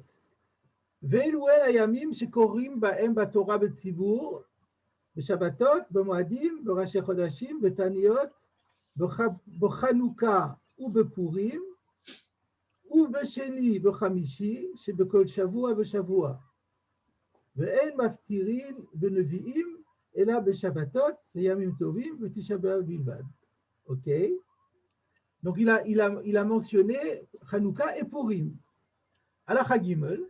ואלו אל הימים שקוראים בהם בתורה בציבור, בשבתות, במועדים, בראשי חודשים, בתעניות, בחנוכה ובפורים, ובשני וחמישי, שבכל שבוע ושבוע. ואין מפטירין בנביאים, אלא בשבתות, וימים טובים, ותשעה באב בלבד. אוקיי? Donc, il a mentionné Hanouka et Purim. Halacha Gimel,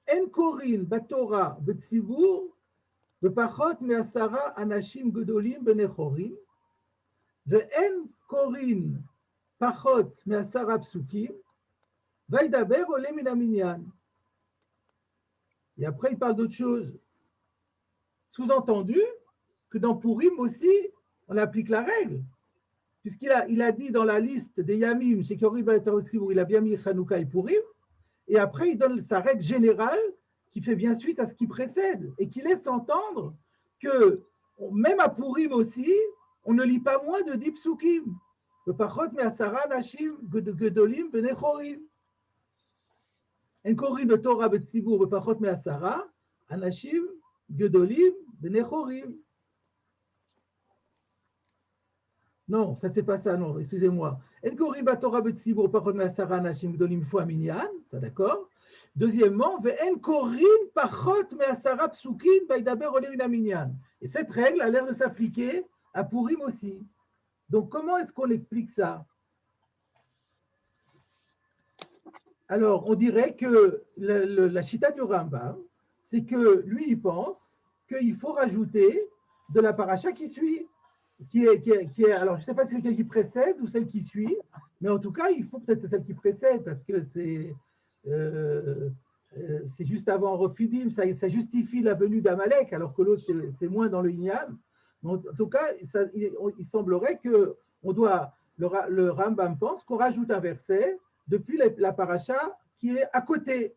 En korin batora betzibur bepachot me'asara anashim gedolim benechorim ve'en korin pachot me'asara psukim vaidaber ole min haminyan. Et après, il parle d'autre chose. Sous-entendu que dans Purim aussi, on applique la règle. Puisqu'il a dit dans la liste des Yamim, chez Korib il a bien mis Hanouka et Purim, et après il donne sa règle générale qui fait bien suite à ce qui précède et qui laisse entendre que même à Purim aussi, on ne lit pas moins de 10 psukim. Le pachot me'asara nashim gedolim benechorim. En korin de Torah betzibur le pachot me'asara anashim gedolim benechorim. Non, ça c'est pas ça, non, excusez-moi. En korin batorah betzibur pachot me'asara anashim gedolim fois minyan, ça d'accord. Deuxièmement, ve'en korin pachot me'asara psukim vaidaber ole min haminyan. Et cette règle a l'air de s'appliquer à Purim aussi. Donc, comment est-ce qu'on explique ça? Alors, on dirait que la chita du Rambam, c'est que lui, il pense qu'il faut rajouter de la paracha qui suit, qui est alors, je ne sais pas si c'est celle qui précède ou celle qui suit, mais en tout cas, il faut peut-être c'est celle qui précède, parce que c'est juste avant Refidim, ça justifie la venue d'Amalek, alors que l'autre, c'est moins dans le Inyan. En tout cas, il semblerait que le Rambam pense qu'on rajoute un verset depuis la paracha qui est à côté.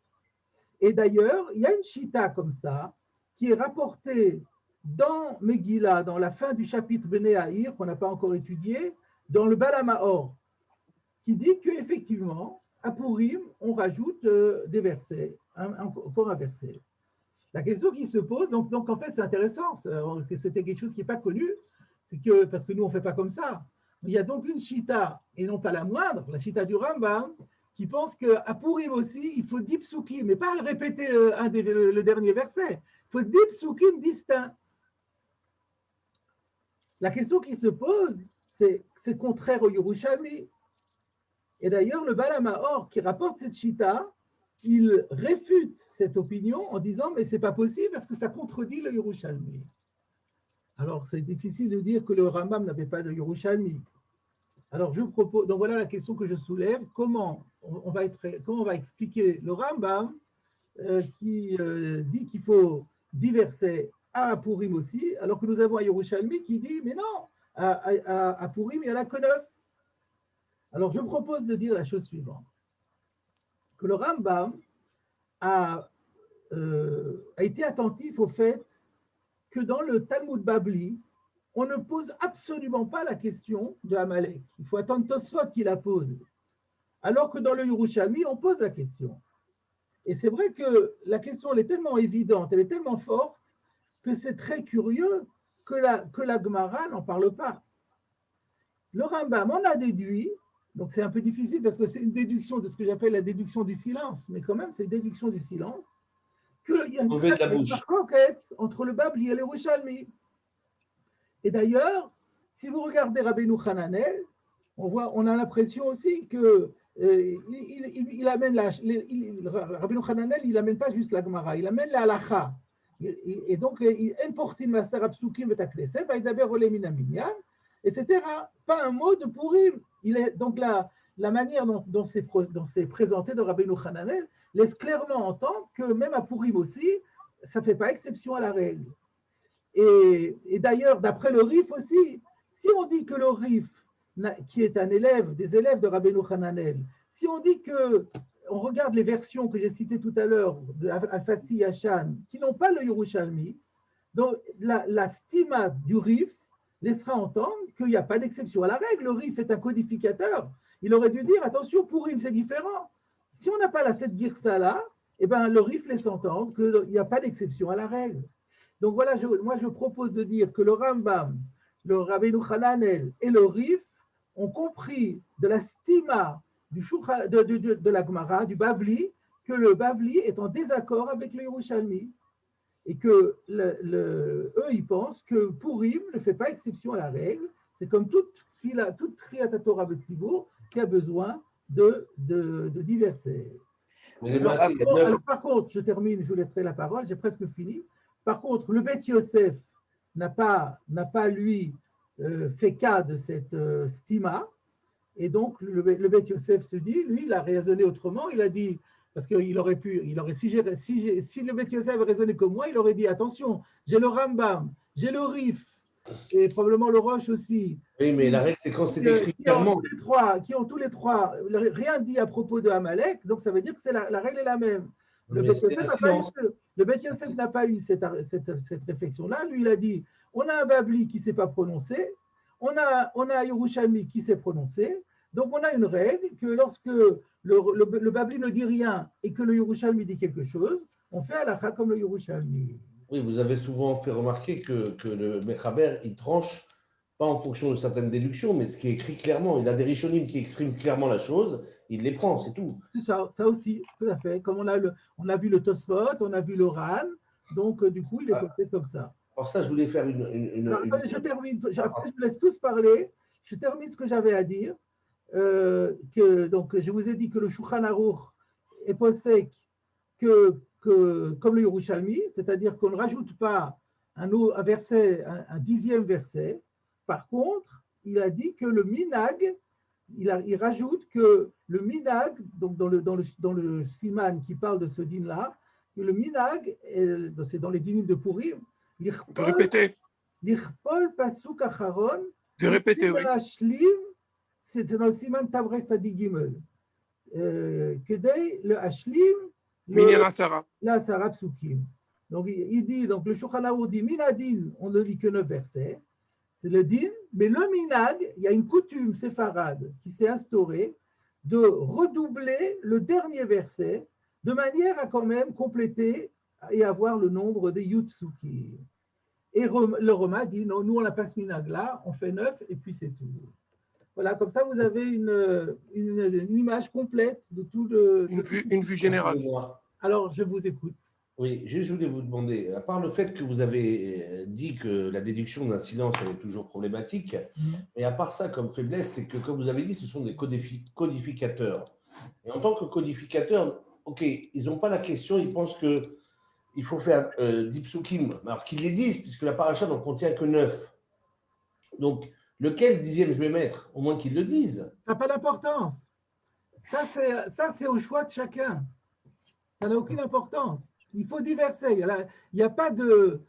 Et d'ailleurs, il y a une chita comme ça qui est rapportée dans Megillah, dans la fin du chapitre Bnei Haïr, qu'on n'a pas encore étudié, dans le Balamahor, qui dit qu'effectivement, à Purim, on rajoute des versets, encore un verset. La question qui se pose, donc en fait, c'est intéressant, c'était quelque chose qui n'est pas connu, c'est que, parce que nous, on ne fait pas comme ça. Il y a donc une chita, et non pas la moindre, la chita du Rambam, qui pense qu'à Purim aussi, il faut 10 psukim, mais pas répéter le dernier verset. Il faut 10 psukim distincts. La question qui se pose, c'est contraire au Yerushalmi. Et d'ailleurs, le Balamahor qui rapporte cette chita, il réfute cette opinion en disant mais c'est pas possible parce que ça contredit le Yerushalmi. Alors c'est difficile de dire que le Rambam n'avait pas de Yerushalmi. Alors je propose, donc voilà la question que je soulève, comment on va expliquer le Rambam qui dit qu'il faut 10 versets à Purim aussi, alors que nous avons un Yerushalmi qui dit mais non, à Purim il n'y en a que 9. Alors je propose de dire la chose suivante, que le Rambam a été attentif au fait que dans le Talmud Babli, on ne pose absolument pas la question de Amalek. Il faut attendre Tosfot qui la pose. Alors que dans le Yerushalmi, on pose la question. Et c'est vrai que la question elle est tellement évidente, elle est tellement forte, que c'est très curieux que la Gemara n'en parle pas. Le Rambam en a déduit, donc c'est un peu difficile parce que c'est une déduction de ce que j'appelle la déduction du silence, mais quand même c'est une déduction du silence, qu'il y a une conquête entre le Babli et le Yerushalmi. Et d'ailleurs, si vous regardez Rabbeinu Hananel, on a l'impression aussi que il amène Rabbeinu Hananel, il n'amène pas juste la Gemara, il amène la halacha. Et donc, il importe ma sarapsukim et akleset, va d'abord ole min haminyan, etc. Pas un mot de Purim. Donc, la manière dont c'est présenté de Rabbeinu Hananel laisse clairement entendre que même à Purim aussi, ça ne fait pas exception à la règle. Et d'ailleurs, d'après le Rif aussi, si on dit que le Rif, qui est un élève, des élèves de Rabbeinu Hananel, si on dit que, on regarde les versions que j'ai citées tout à l'heure, de Al-Fassi Yashan, qui n'ont pas le Yerushalmi, donc la stima du Rif laissera entendre qu'il n'y a pas d'exception à la règle. Le Rif est un codificateur. Il aurait dû dire, attention, Purim, c'est différent. Si on n'a pas cette girsa-là, eh ben, le Rif laisse entendre qu'il n'y a pas d'exception à la règle. Donc voilà, moi je propose de dire que le Rambam, le Rabbeinu Hananel et le Rif ont compris de la stima de la Gemara, du Bavli, que le Bavli est en désaccord avec le Yerushalmi. Et que eux, ils pensent que Purim ne fait pas exception à la règle, C'est comme toute fila, toute Kriyat Torah Betzibur qui a besoin de 10 versets. Mais les Alors, massés, il y a 9. Alors, par contre, je termine, je vous laisserai la parole, j'ai presque fini. Par contre, le Beth Yosef n'a pas lui fait cas de cette stima, et donc le Beth Yosef se dit, lui, il a raisonné autrement, il a dit, parce si le Beth Yosef avait raisonné comme moi, il aurait dit, attention, j'ai le Rambam, j'ai le Rif, et probablement le Roche aussi. Oui, mais la règle, c'est quand c'est écrit clairement. Qui ont tous les trois rien dit à propos de Amalek, donc ça veut dire que la règle est la même. Le Beth Yosef n'a pas eu cette réflexion-là. Lui, il a dit, on a un Babli qui ne s'est pas prononcé, on a un Yerushalmi qui s'est prononcé, donc on a une règle que lorsque le Babli ne dit rien et que le Yerushalmi dit quelque chose, on fait halakha comme le Yerushalmi. Oui, vous avez souvent fait remarquer que le Mechaber, il tranche pas en fonction de certaines déductions, mais ce qui est écrit clairement. Il a des Rishonim qui expriment clairement la chose, il les prend, c'est tout. C'est ça aussi, tout à fait. Comme on a vu le Tosfot, on a vu le Ran, donc du coup, il est porté comme ça. Alors ça, je voulais faire Attendez, je termine, après je vous laisse tous parler, je termine ce que j'avais à dire. Donc, je vous ai dit que le Shulchan Aruch est possèque comme le Yerushalmi, c'est-à-dire qu'on ne rajoute pas un verset, un 10e verset. Par contre, il a dit que le minag, il rajoute que le minag, donc dans le siman qui parle de ce din-là, que le minag, c'est dans les dinim de Purim, De répéter. l'irpol pasuk acharon, De répéter, oui. c'est dans le siman Tavrei Sadi Gimel. Kedei le ashlim, Minera Sarah. la Sarah Psukim. Donc il dit, donc le Shulchan Aruch dit minadin, on ne lit que 9 versets. C'est le din, mais le minag, il y a une coutume séfarade qui s'est instaurée de redoubler le dernier verset de manière à quand même compléter et avoir le nombre des Yud Psukim. Et le Roma dit, non, nous on n'a pas ce minag là, on fait 9 et puis c'est tout. Voilà, comme ça vous avez une image complète de tout le... Une vue générale. Alors je vous écoute. Oui, juste je voulais vous demander, à part le fait que vous avez dit que la déduction d'un silence elle est toujours problématique, mais à part ça, comme faiblesse, c'est que, comme vous avez dit, ce sont des codificateurs. Et en tant que codificateurs, ok, ils n'ont pas la question, ils pensent qu'il faut faire 10 psukim, alors qu'ils les disent, puisque la paracha n'en contient que 9. Donc, lequel 10e je vais mettre? Au moins qu'ils le disent. Ça n'a pas d'importance. Ça, c'est au choix de chacun. Ça n'a aucune importance. Il faut diverser. Il n'y a pas de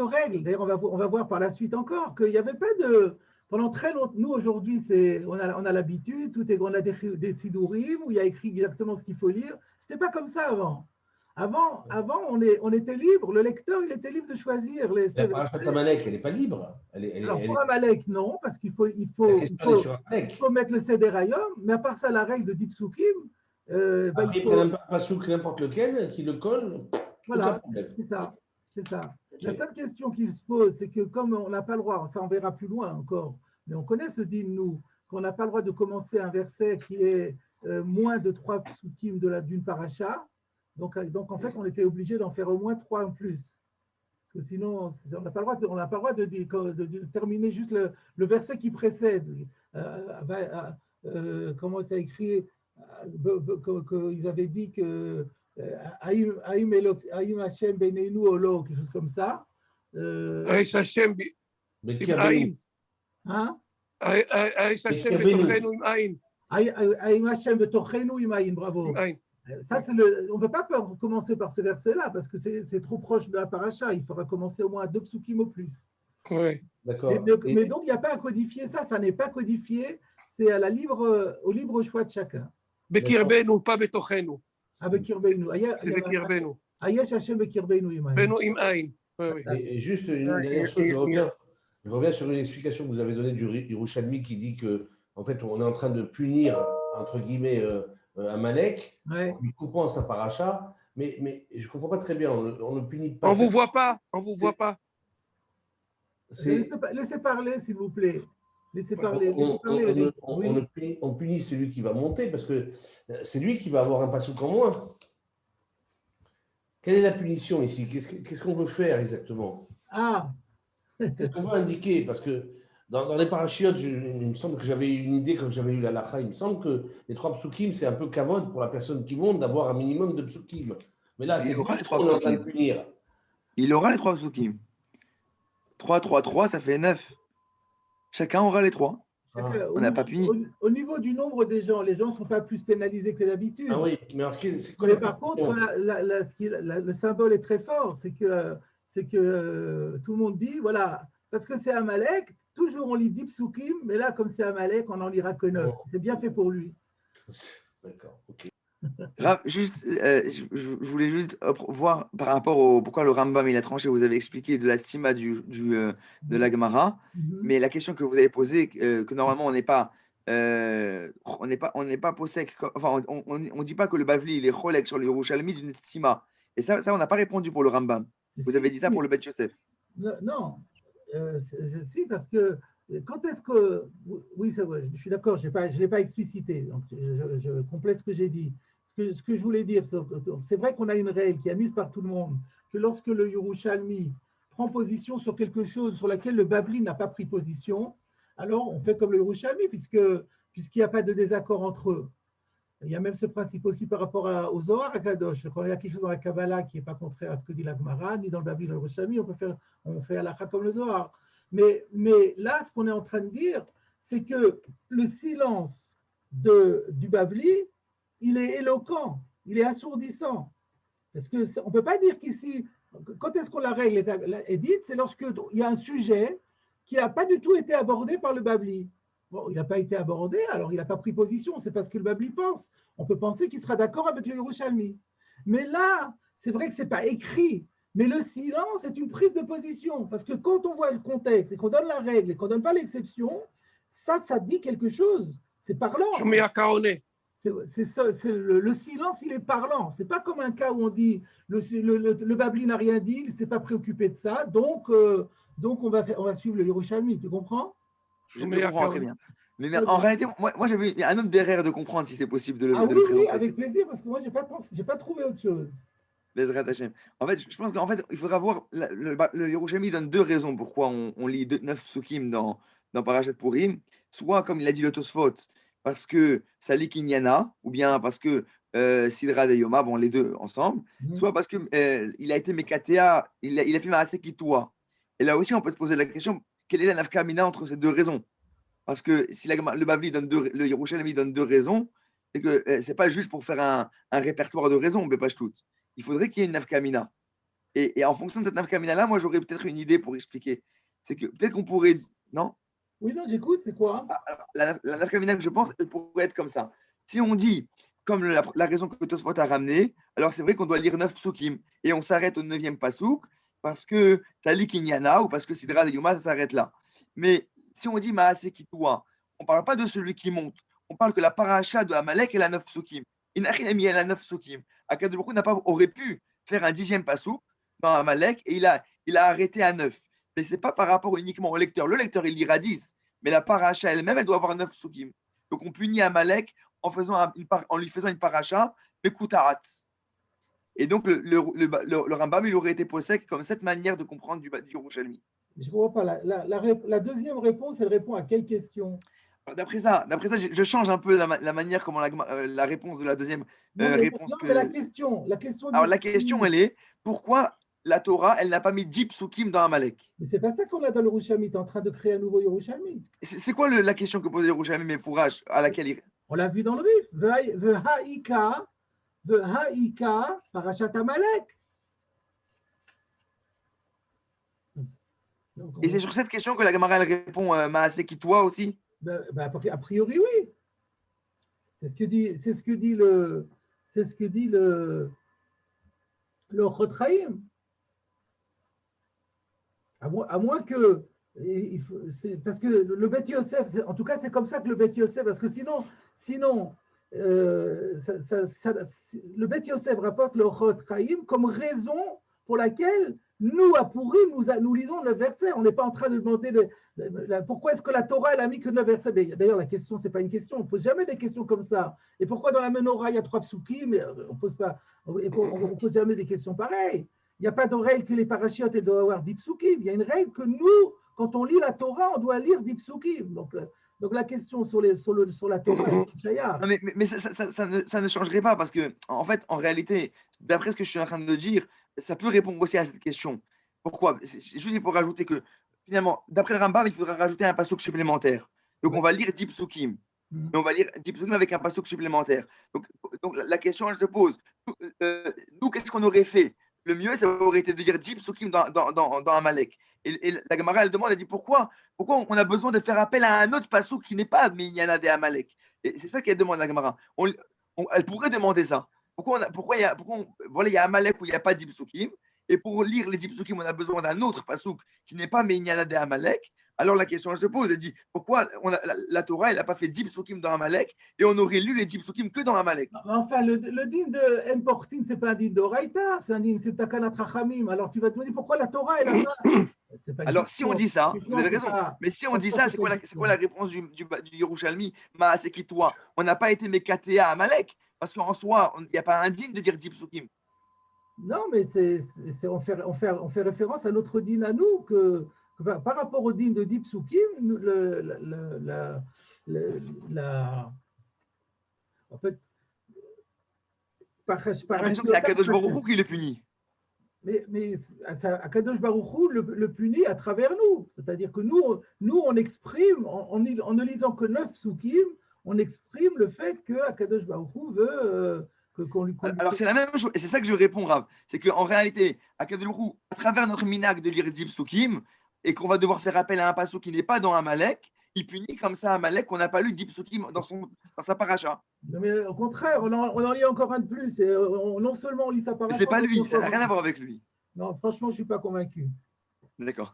règle. D'ailleurs, on va voir par la suite encore qu'il n'y avait pas de... Pendant très longtemps, nous aujourd'hui, on a l'habitude, on a des sidourim où il y a écrit exactement ce qu'il faut lire. Ce n'était pas comme ça avant. Avant, on était libre. Le lecteur, il était libre de choisir. La paracha Amalek, elle n'est pas libre. Alors, pour Amalek, non, parce qu'il faut mettre le Sederayom. Mais à part ça, la règle de Dipsukim, après, il prend un souk n'importe lequel, qui le colle. Voilà, c'est ça. La seule question qu'il se pose, c'est que comme on n'a pas le droit, ça on verra plus loin encore, mais on connaît ce din, nous, qu'on n'a pas le droit de commencer un verset qui est moins de 3 psukim d'une paracha. Donc, en fait, on était obligé d'en faire au moins 3 en plus. Parce que sinon, on n'a pas le droit de terminer juste le verset qui précède. Comment c'est écrit? Qu'ils avaient dit que Aïm Hashem Beneinu Olo, quelque chose comme ça. Aïs Hashem Aïm. Hein? Aïs Hashem Betochenu Im Aïn. Aïm Hashem Betochenu Im Aïn, bravo. Ça, on ne peut pas commencer par ce verset-là parce que c'est trop proche de la paracha. Il faudra commencer au moins à 2 psukim au plus. Oui. D'accord. Mais donc, il n'y a pas à codifier ça. Ça n'est pas codifié. C'est au libre choix de chacun. Bekirbenu, pas Betochenu. Bekirbenu. C'est Bekirbenu. Ayesh Hashem Bekirbenu Im Aïn. Benu Im Aïn. Et juste une dernière chose, je reviens sur une explication que vous avez donnée du Yerushalmi qui dit que, en fait, on est en train de punir, entre guillemets, Amalek, en lui coupant sa paracha, mais je ne comprends pas très bien, on ne punit pas. On ne vous voit pas, on ne vous voit pas. Laissez parler, s'il vous plaît. Laissez parler. On punit celui qui va monter, parce que c'est lui qui va avoir un passouk en moins. Quelle est la punition ici? Qu'est-ce qu'on veut faire exactement? Ah. Qu'est-ce qu'on veut indiquer? Parce que Dans les parachiotes, il me semble que j'avais eu une idée quand j'avais eu la lacha. Il me semble que les 3 psukim, c'est un peu kavod pour la personne qui monte d'avoir un minimum de psukim. Mais là, c'est aura les 3 on est en train de psukim. punir. Il aura les 3 psukim. 3, 3, 3, ça fait 9. Chacun aura les 3. On n'a pas puni. Au niveau du nombre des gens, les gens ne sont pas plus pénalisés que d'habitude. Ah oui, mais alors, c'est quoi Mais par contre, le symbole est très fort, c'est que tout le monde dit, voilà, parce que c'est Amalek, toujours on lit 10 psukim, mais là, comme c'est Amalek, on n'en lira que 9. C'est bien fait pour lui. D'accord, ok. Juste, je voulais juste voir par rapport au pourquoi le Rambam il a tranché. Vous avez expliqué de la stima de la Gemara, mais la question que vous avez posée, que normalement on n'est pas possèque, enfin on dit pas que le Bavli il est cholek sur le Yerushalmi d'une stima. Et ça on n'a pas répondu pour le Rambam. Vous avez dit ça pour le Bet Yosef. Non, si, parce que quand est-ce que... Oui, c'est vrai, je suis d'accord, je ne l'ai pas explicité, donc je complète ce que j'ai dit. Ce que je voulais dire, c'est vrai qu'on a une règle qui est admise par tout le monde, que lorsque le Yerushalmi prend position sur quelque chose sur laquelle le Babli n'a pas pris position, alors on fait comme le Yerushalmi, puisqu'il n'y a pas de désaccord entre eux. Il y a même ce principe aussi par rapport au Zohar à Kadosh. Quand il y a quelque chose dans la Kabbalah qui n'est pas contraire à ce que dit la Gemara, ni dans le Babli, ni dans le Yerushalmi, on fait halakha comme le Zohar. Mais là, ce qu'on est en train de dire, c'est que le silence du Babli, il est éloquent, il est assourdissant. Parce qu'on ne peut pas dire qu'ici, quand est-ce qu'on la règle est dite, c'est lorsqu'il y a un sujet qui n'a pas du tout été abordé par le Babli. Bon, il n'a pas été abordé, alors il n'a pas pris position, c'est parce que le Babli pense. On peut penser qu'il sera d'accord avec le Yerushalmi. Mais là, c'est vrai que ce n'est pas écrit, mais le silence est une prise de position. Parce que quand on voit le contexte et qu'on donne la règle et qu'on ne donne pas l'exception, ça dit quelque chose. C'est parlant. Je mets à Kaoné. Le silence, il est parlant. Ce n'est pas comme un cas où on dit le Babli n'a rien dit, il ne s'est pas préoccupé de ça, donc on va suivre le Yerushalmi. Tu comprends? Je comprends très bien. Mais en réalité, moi j'avais un autre derrière de comprendre si c'est possible de le présenter. Oui, avec plaisir, parce que moi, je n'ai pas trouvé autre chose. Bezrat Hashem. En fait, je pense qu'en fait, il faudra voir, le Yerushalmi donne 2 raisons pourquoi on lit 9 psukim dans Parashat Purim. Soit, comme il a dit le Tosfot, parce que ça lit Kinyana, ou bien parce que Sidra de Yoma, bon, les deux ensemble, soit parce qu'il a été Mekatea, il a fait Maaseh Kitoua. Et là aussi, on peut se poser la question, quelle est la nafkamina entre ces 2 raisons? Parce que si le Bavli donne le Yerushalmi donne 2 raisons, c'est que c'est pas juste pour faire un répertoire de raisons, mais pas toutes. Il faudrait qu'il y ait une nafkamina. Et en fonction de cette nafkamina-là, moi, j'aurais peut-être une idée pour expliquer. C'est que peut-être qu'on pourrait... Non? Oui, non, j'écoute, c'est quoi? La nafkamina que je pense, elle pourrait être comme ça. Si on dit, comme la raison que Tosfot a ramenée, alors c'est vrai qu'on doit lire 9 psukim, et on s'arrête au 9e pasouk, parce que ça lit Kinyana, ou parce que Sidra de Yoma, ça s'arrête là. Mais si on dit Maaseh Kitoua, on ne parle pas de celui qui monte. On parle que la paracha de Amalek, elle a 9 psukim. Inachim, elle a 9 psukim. Akadosh Baruch Hu aurait pu faire un 10e pasouk dans Amalek et il a arrêté à 9. Mais ce n'est pas par rapport uniquement au lecteur. Le lecteur, il lira 10. Mais la paracha elle-même, elle doit avoir 9 psukim. Donc on punit Amalek en lui faisant une paracha, Mekutarat. Et donc le Rambam, il aurait été possèque comme cette manière de comprendre du Yerushalmi. Je ne comprends pas. La deuxième réponse, elle répond à quelle question? D'après ça, je change un peu la manière comment la réponse de la deuxième réponse. Non, mais la question. Alors la question, elle est pourquoi la Torah, elle n'a pas mis 10 psukim dans Amalek? Mais c'est pas ça qu'on a dans le Yerushalmi. Tu es en train de créer un nouveau Yerushalmi. C'est quoi la question que pose Yerushalmi, mais fourrage, à laquelle il... On l'a vu dans le Rif. V'ha'ika, parashat Amalek. Et c'est sur cette question que la Gemara elle répond Maaseh Kitoua aussi? A priori, oui. C'est ce que dit le Chotraïm. À moins que, parce que le Bet Yosef, en tout cas, c'est comme ça que le Bet Yosef, parce que sinon le Bet Yosef rapporte le Chotraïm comme raison pour laquelle nous, à Purim, nous lisons le verset. On n'est pas en train de demander pourquoi est-ce que la Torah elle a mis que 9 versets. D'ailleurs, la question, ce n'est pas une question. On ne pose jamais des questions comme ça. Et pourquoi dans la Menorah, il y a 3 psukim, mais on ne pose jamais des questions pareilles. Il n'y a pas de règle que les parachiotes doivent avoir 10 psukim. Il y a une règle que nous, quand on lit la Torah, on doit lire des psukim. Donc la question sur la Torah, non, mais ça ne changerait pas parce que, en fait, en réalité, d'après ce que je suis en train de dire, ça peut répondre aussi à cette question. Pourquoi? Juste, il faut rajouter que, finalement, d'après le Rambam, il faudra rajouter un passouk supplémentaire. Donc, on va lire 10 psukim. Et on va lire 10 psukim avec un passouk supplémentaire. Donc la question, elle se pose. Nous, qu'est-ce qu'on aurait fait? Le mieux, ça aurait été de dire 10 psukim dans Amalek. Et la Gemara, elle demande, elle dit pourquoi on a besoin de faire appel à un autre passouk qui n'est pas Minyana de Amalek? Et c'est ça qu'elle demande, la Gemara. Elle pourrait demander ça. Pourquoi il y a Amalek où il n'y a pas 10 psukim? Et pour lire les 10 psukim, on a besoin d'un autre passouk qui n'est pas Minyana de Amalek. Alors la question elle se pose, elle dit pourquoi la Torah elle n'a pas fait 10 psukim dans Amalek et on aurait lu les 10 psukim que dans Amalek? Enfin, le din de Importin, ce n'est pas un din d'Oraïta, c'est un din, c'est Takanat Rachamim. Alors tu vas te demander pourquoi la Torah elle a pas. Alors si on dit ça, vous avez raison, mais si on dit ça, c'est quoi la réponse du Yerushalmi? C'est qui toi? On n'a pas été Mekatea à Amalek parce qu'en soi, il n'y a pas un din de dire 10 psukim. Non, mais on fait référence à notre din à nous que par rapport au din de Dipsukim, en fait, J'ai l'impression que c'est Akadosh Baruch Hu qui le punit. Mais Akadosh Baruch Hu le punit à travers nous. C'est-à-dire que nous on exprime, en ne lisant que 9 psukim, on exprime le fait que Akadosh Baruch Hu veut qu'on lui. Alors c'est la même chose, et c'est ça que je réponds, Rav. C'est qu'en réalité, Akadosh Baruch Hu, à travers notre minag de lire 10 psukim, et qu'on va devoir faire appel à un passouk qui n'est pas dans Amalek, il punit comme ça Amalek qu'on n'a pas lu 10 psukim dans sa paracha. Non, mais au contraire, on en lit encore un de plus. Et non seulement on lit sa paracha. C'est pas lui, ça n'a rien à voir avec lui. Non, franchement, je ne suis pas convaincu. D'accord.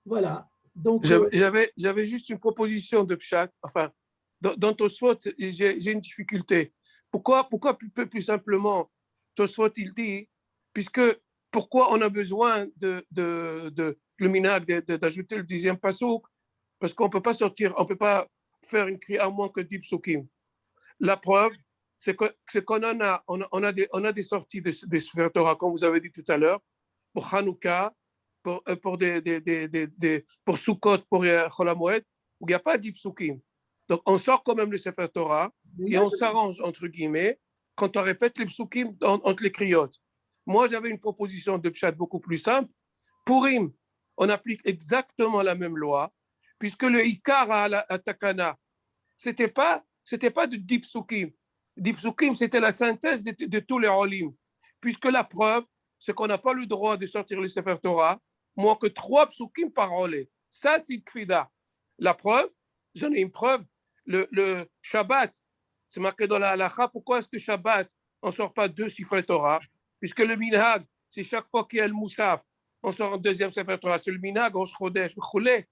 Voilà. Donc, j'avais juste une proposition de Pshat. Enfin, dans Tosfot, j'ai une difficulté. Pourquoi plus simplement, Tosfot, il dit, pourquoi on a besoin de le minag d'ajouter le 10e passouk? Parce qu'on peut pas faire une cri à moins que 10 psukim. La preuve, c'est qu'on on a des sorties de Sefer Torah, comme vous avez dit tout à l'heure, pour Hanouka, pour Sukkot, pour Chol HaMoed, où il n'y a pas 10 psukim. Donc on sort quand même le Sefer Torah et on s'arrange entre guillemets quand on répète les psukim entre les criottes. Moi, j'avais une proposition de Pshat beaucoup plus simple. Purim, on applique exactement la même loi, puisque le Ikar à Takana, c'était pas de 10 psukim. 10 psukim, c'était la synthèse de tous les Olim. Puisque la preuve, c'est qu'on n'a pas le droit de sortir le Sefer Torah, moins que 3 psukim par olé. Ça, c'est Kfida. La preuve, j'en ai une preuve, le Shabbat, c'est marqué dans la halakha. Pourquoi est-ce que Shabbat, on ne sort pas 2 Sefer Torah? Puisque le minhag, c'est chaque fois qu'il y a le moussaf, on sort un 2e Sefer Torah. C'est le minhag, on se chodesh, choulé.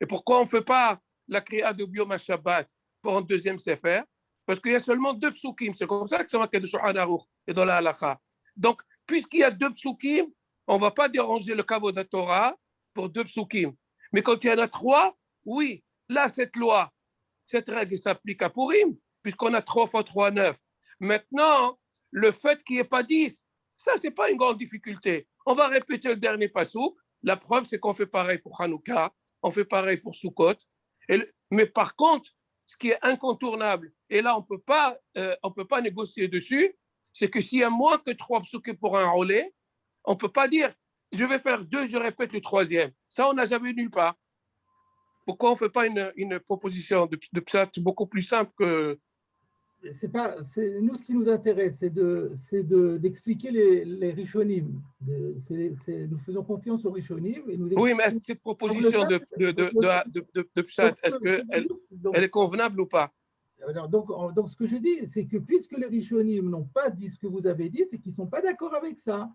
Et pourquoi on ne fait pas la kriya de Biom HaShabbat pour un 2e Sefer? Parce qu'il y a seulement 2 psukim. C'est comme ça que c'est marqué de Shulchan Aruch et dans la halakha. Donc, puisqu'il y a 2 psukim, on ne va pas déranger le kavod de Torah pour 2 psukim. Mais quand il y en a 3, oui, là, cette loi, cette règle s'applique à Purim, puisqu'on a 3 fois 3, 9. Maintenant, le fait qu'il n'y ait pas 10, ça, ce n'est pas une grande difficulté. On va répéter le dernier passouk. La preuve, c'est qu'on fait pareil pour Hanouka, on fait pareil pour Sukkot. Mais par contre, ce qui est incontournable, et là, on peut pas négocier dessus, c'est que s'il y a moins que 3 psukim pour un relais, on ne peut pas dire je vais faire 2, je répète le 3e. Ça, on n'a jamais nulle part. Pourquoi on ne fait pas une proposition de pshat beaucoup plus simple que. Nous, ce qui nous intéresse, c'est d'expliquer les Rishonim. Nous faisons confiance aux Rishonim. Oui, mais est-ce que cette proposition de Pshat, est-ce qu'elle est convenable ou pas? Alors, donc, ce que je dis, c'est que puisque les Rishonim n'ont pas dit ce que vous avez dit, c'est qu'ils ne sont pas d'accord avec ça.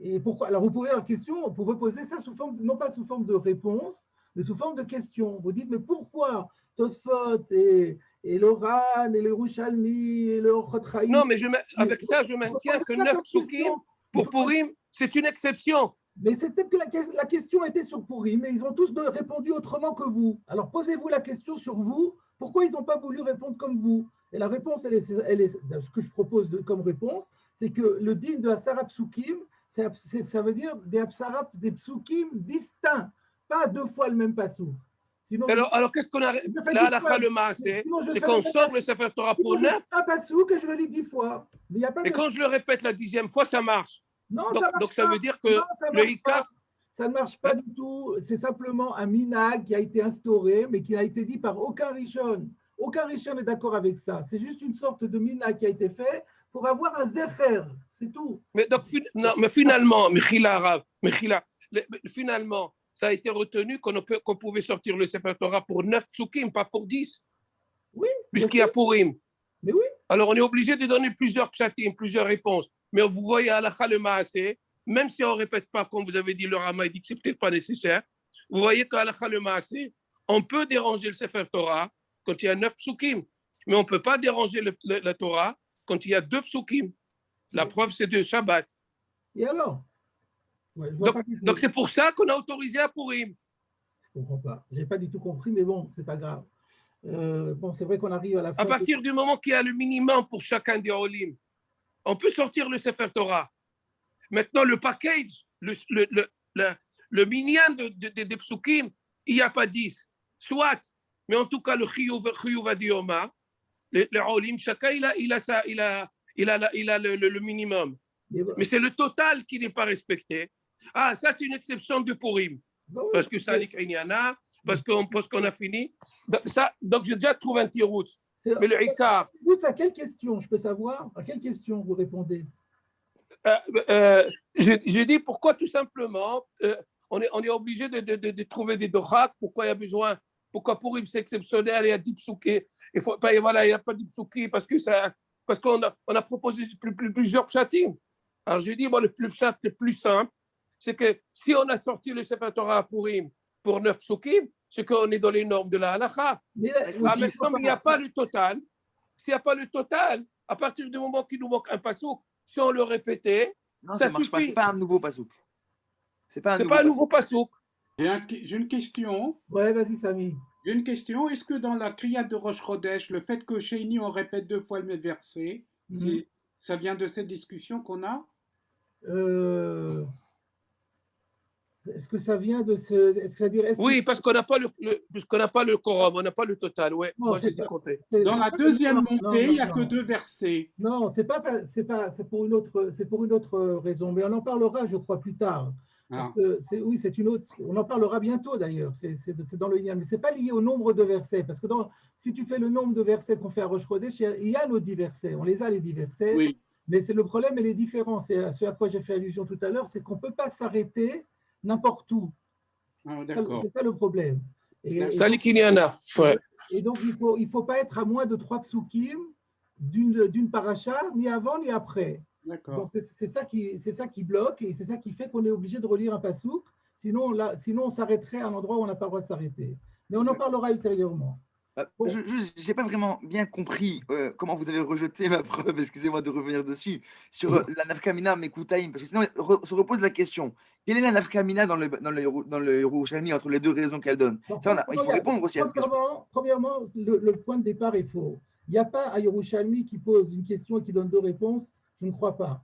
Et pourquoi? Alors, vous pouvez poser ça non pas sous forme de réponse, mais sous forme de question. Vous dites, mais pourquoi Tosfot et l'Oran, et le Yerushalmi, et le Chotraïm. Non, mais avec ça, je maintiens que 9 psukim pour Purim, c'est une exception. Mais c'était que la question était sur Purim, mais ils ont tous répondu autrement que vous. Alors, posez-vous la question sur vous. Pourquoi ils n'ont pas voulu répondre comme vous? Et la réponse, ce que je propose comme réponse, c'est que le din de Asara Psukim Ça veut dire des apsarap, des psukim distincts, pas 2 fois le même pasouk. Sinon, alors qu'est-ce qu'on a là à la fin le maasé, c'est qu'on sort le Sefer Torah pour 9. Un pasouk et je le lis 10 fois. Mais et quand je le répète la 10e fois, ça marche. Non, donc, ça marche donc pas. Ça veut dire que le Hikar. Ça ne marche pas du tout. C'est simplement un minag qui a été instauré, mais qui n'a été dit par aucun Rishon. Aucun Rishon n'est d'accord avec ça. C'est juste une sorte de minag qui a été fait pour avoir un zecher. C'est tout. Mais finalement, finalement, ça a été retenu qu'on pouvait sortir le Sefer Torah pour 9 psukim, pas pour 10. Oui. Puisqu'il y a Purim. Mais oui. Alors, on est obligé de donner plusieurs psatim, plusieurs réponses. Mais vous voyez à la le maasé, même si on ne répète pas, comme vous avez dit, le Rama dit que ce n'est peut-être pas nécessaire, vous voyez qu'à la le maasé, on peut déranger le Sefer Torah quand il y a 9 psukim, mais on ne peut pas déranger la Torah quand il y a 2 psukim. La preuve, c'est de Shabbat. Et alors? Ouais, donc, c'est pour ça qu'on a autorisé à Purim. Je ne comprends pas. Je n'ai pas du tout compris, mais bon, ce n'est pas grave. Bon, c'est vrai qu'on arrive à la fin. À partir du moment qu'il y a le minimum pour chacun des Olim, on peut sortir le Sefer Torah. Maintenant, le package, le minyan des psukim, il n'y a pas 10. Soit, mais en tout cas, le chiyuv adiyoma, le Olim, chacun, il a le minimum. Mais c'est le total qui n'est pas respecté. Ah, ça, c'est une exception de Purim. Parce que ça, l'Ikriniana, parce qu'on a fini. Donc, j'ai déjà trouvé un tirout. Mais le Ikar. À quelle question, je peux savoir? À quelle question vous répondez? J'ai dit pourquoi, tout simplement, on est obligé de trouver des dohak. Pourquoi il y a besoin? Pourquoi Purim, c'est exceptionnel? Il y a 10 psuki. Il n'y a pas 10 psuki parce qu'on a proposé plusieurs psatim. Alors, j'ai dit, le plus simple, c'est que si on a sorti le Sefer Torah à Purim pour 9 psukim, c'est qu'on est dans les normes de la halakha. Maintenant, il n'y a pas le total. S'il n'y a pas le total, à partir du moment qu'il nous manque un pasouk, si on le répétait, non, ça marche suffit. pas. C'est pas un nouveau pasouk. C'est pas un nouveau pasouk. J'ai une question. Ouais, vas-y, Samy. J'ai une question. Est-ce que dans la Kriyat de Rosh Chodesh, le fait que chez Ini, on répète 2 fois le même verset, ça vient de cette discussion qu'on a? Est-ce que ça vient de ce. Oui, parce qu'on n'a pas le quorum, on n'a pas le total. Ouais, non, moi, je les ai comptés. Dans la deuxième montée, il n'y a que 2 versets. Non, c'est pour une autre raison, mais on en parlera, je crois, plus tard. Parce que c'est une autre. On en parlera bientôt d'ailleurs. C'est dans le lien, mais c'est pas lié au nombre de versets, parce que si tu fais le nombre de versets qu'on fait à Rosh Chodesh, il y a nos 10 versets. On les a les 10 versets. Oui. Mais c'est le problème et les différences. C'est à ce à quoi j'ai fait allusion tout à l'heure, c'est qu'on peut pas s'arrêter n'importe où. C'est ça le problème. Ça, l'Ikiniana. Ouais. Et donc, il faut pas être à moins de 3 psukim d'une paracha, ni avant ni après. Donc, c'est ça qui bloque et c'est ça qui fait qu'on est obligé de relire un pasouk. Sinon, on s'arrêterait à un endroit où on n'a pas le droit de s'arrêter. Mais on en parlera ultérieurement. Bon. Je n'ai pas vraiment bien compris comment vous avez rejeté ma preuve, excusez-moi de revenir dessus, sur la nafkamina mekutaim, parce que sinon se repose la question. Quelle est la nafkamina dans le Yerushalmi entre les deux raisons qu'elle donne? Il faut répondre aussi à cette question. Premièrement, le point de départ est faux. Il n'y a pas un Yerushalmi qui pose une question et qui donne 2 réponses. Je ne crois pas.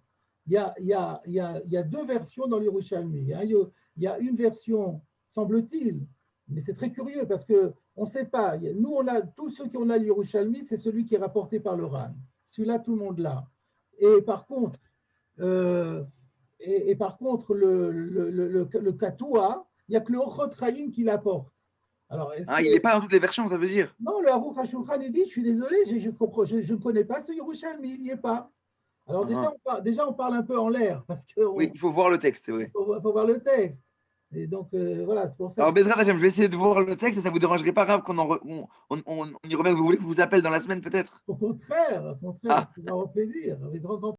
Il y a 2 versions dans le Yerushalmi. Il y a une version, semble-t-il, mais c'est très curieux parce qu'on ne sait pas. Nous, tous ceux qui ont le Yerushalmi, c'est celui qui est rapporté par le Ran. Celui-là, tout le monde l'a. Et par contre, le Katoua, il n'y a que le Ochot Chaim qui l'apporte. Alors, il n'est pas dans toutes les versions, ça veut dire? Non, le Aruch HaShulchan, il dit, je suis désolé, je ne connais pas ce Yerushalmi, il n'y est pas. Alors déjà, on parle un peu en l'air. Oui, il faut voir le texte, c'est vrai. Il faut voir le texte. Et donc, voilà, c'est pour ça. Alors, Bezrat Hashem, je vais essayer de voir le texte et ça ne vous dérangerait pas grave qu'on y revienne. Vous voulez que je vous appelle dans la semaine peut-être? Au contraire, c'est un plaisir, avec grand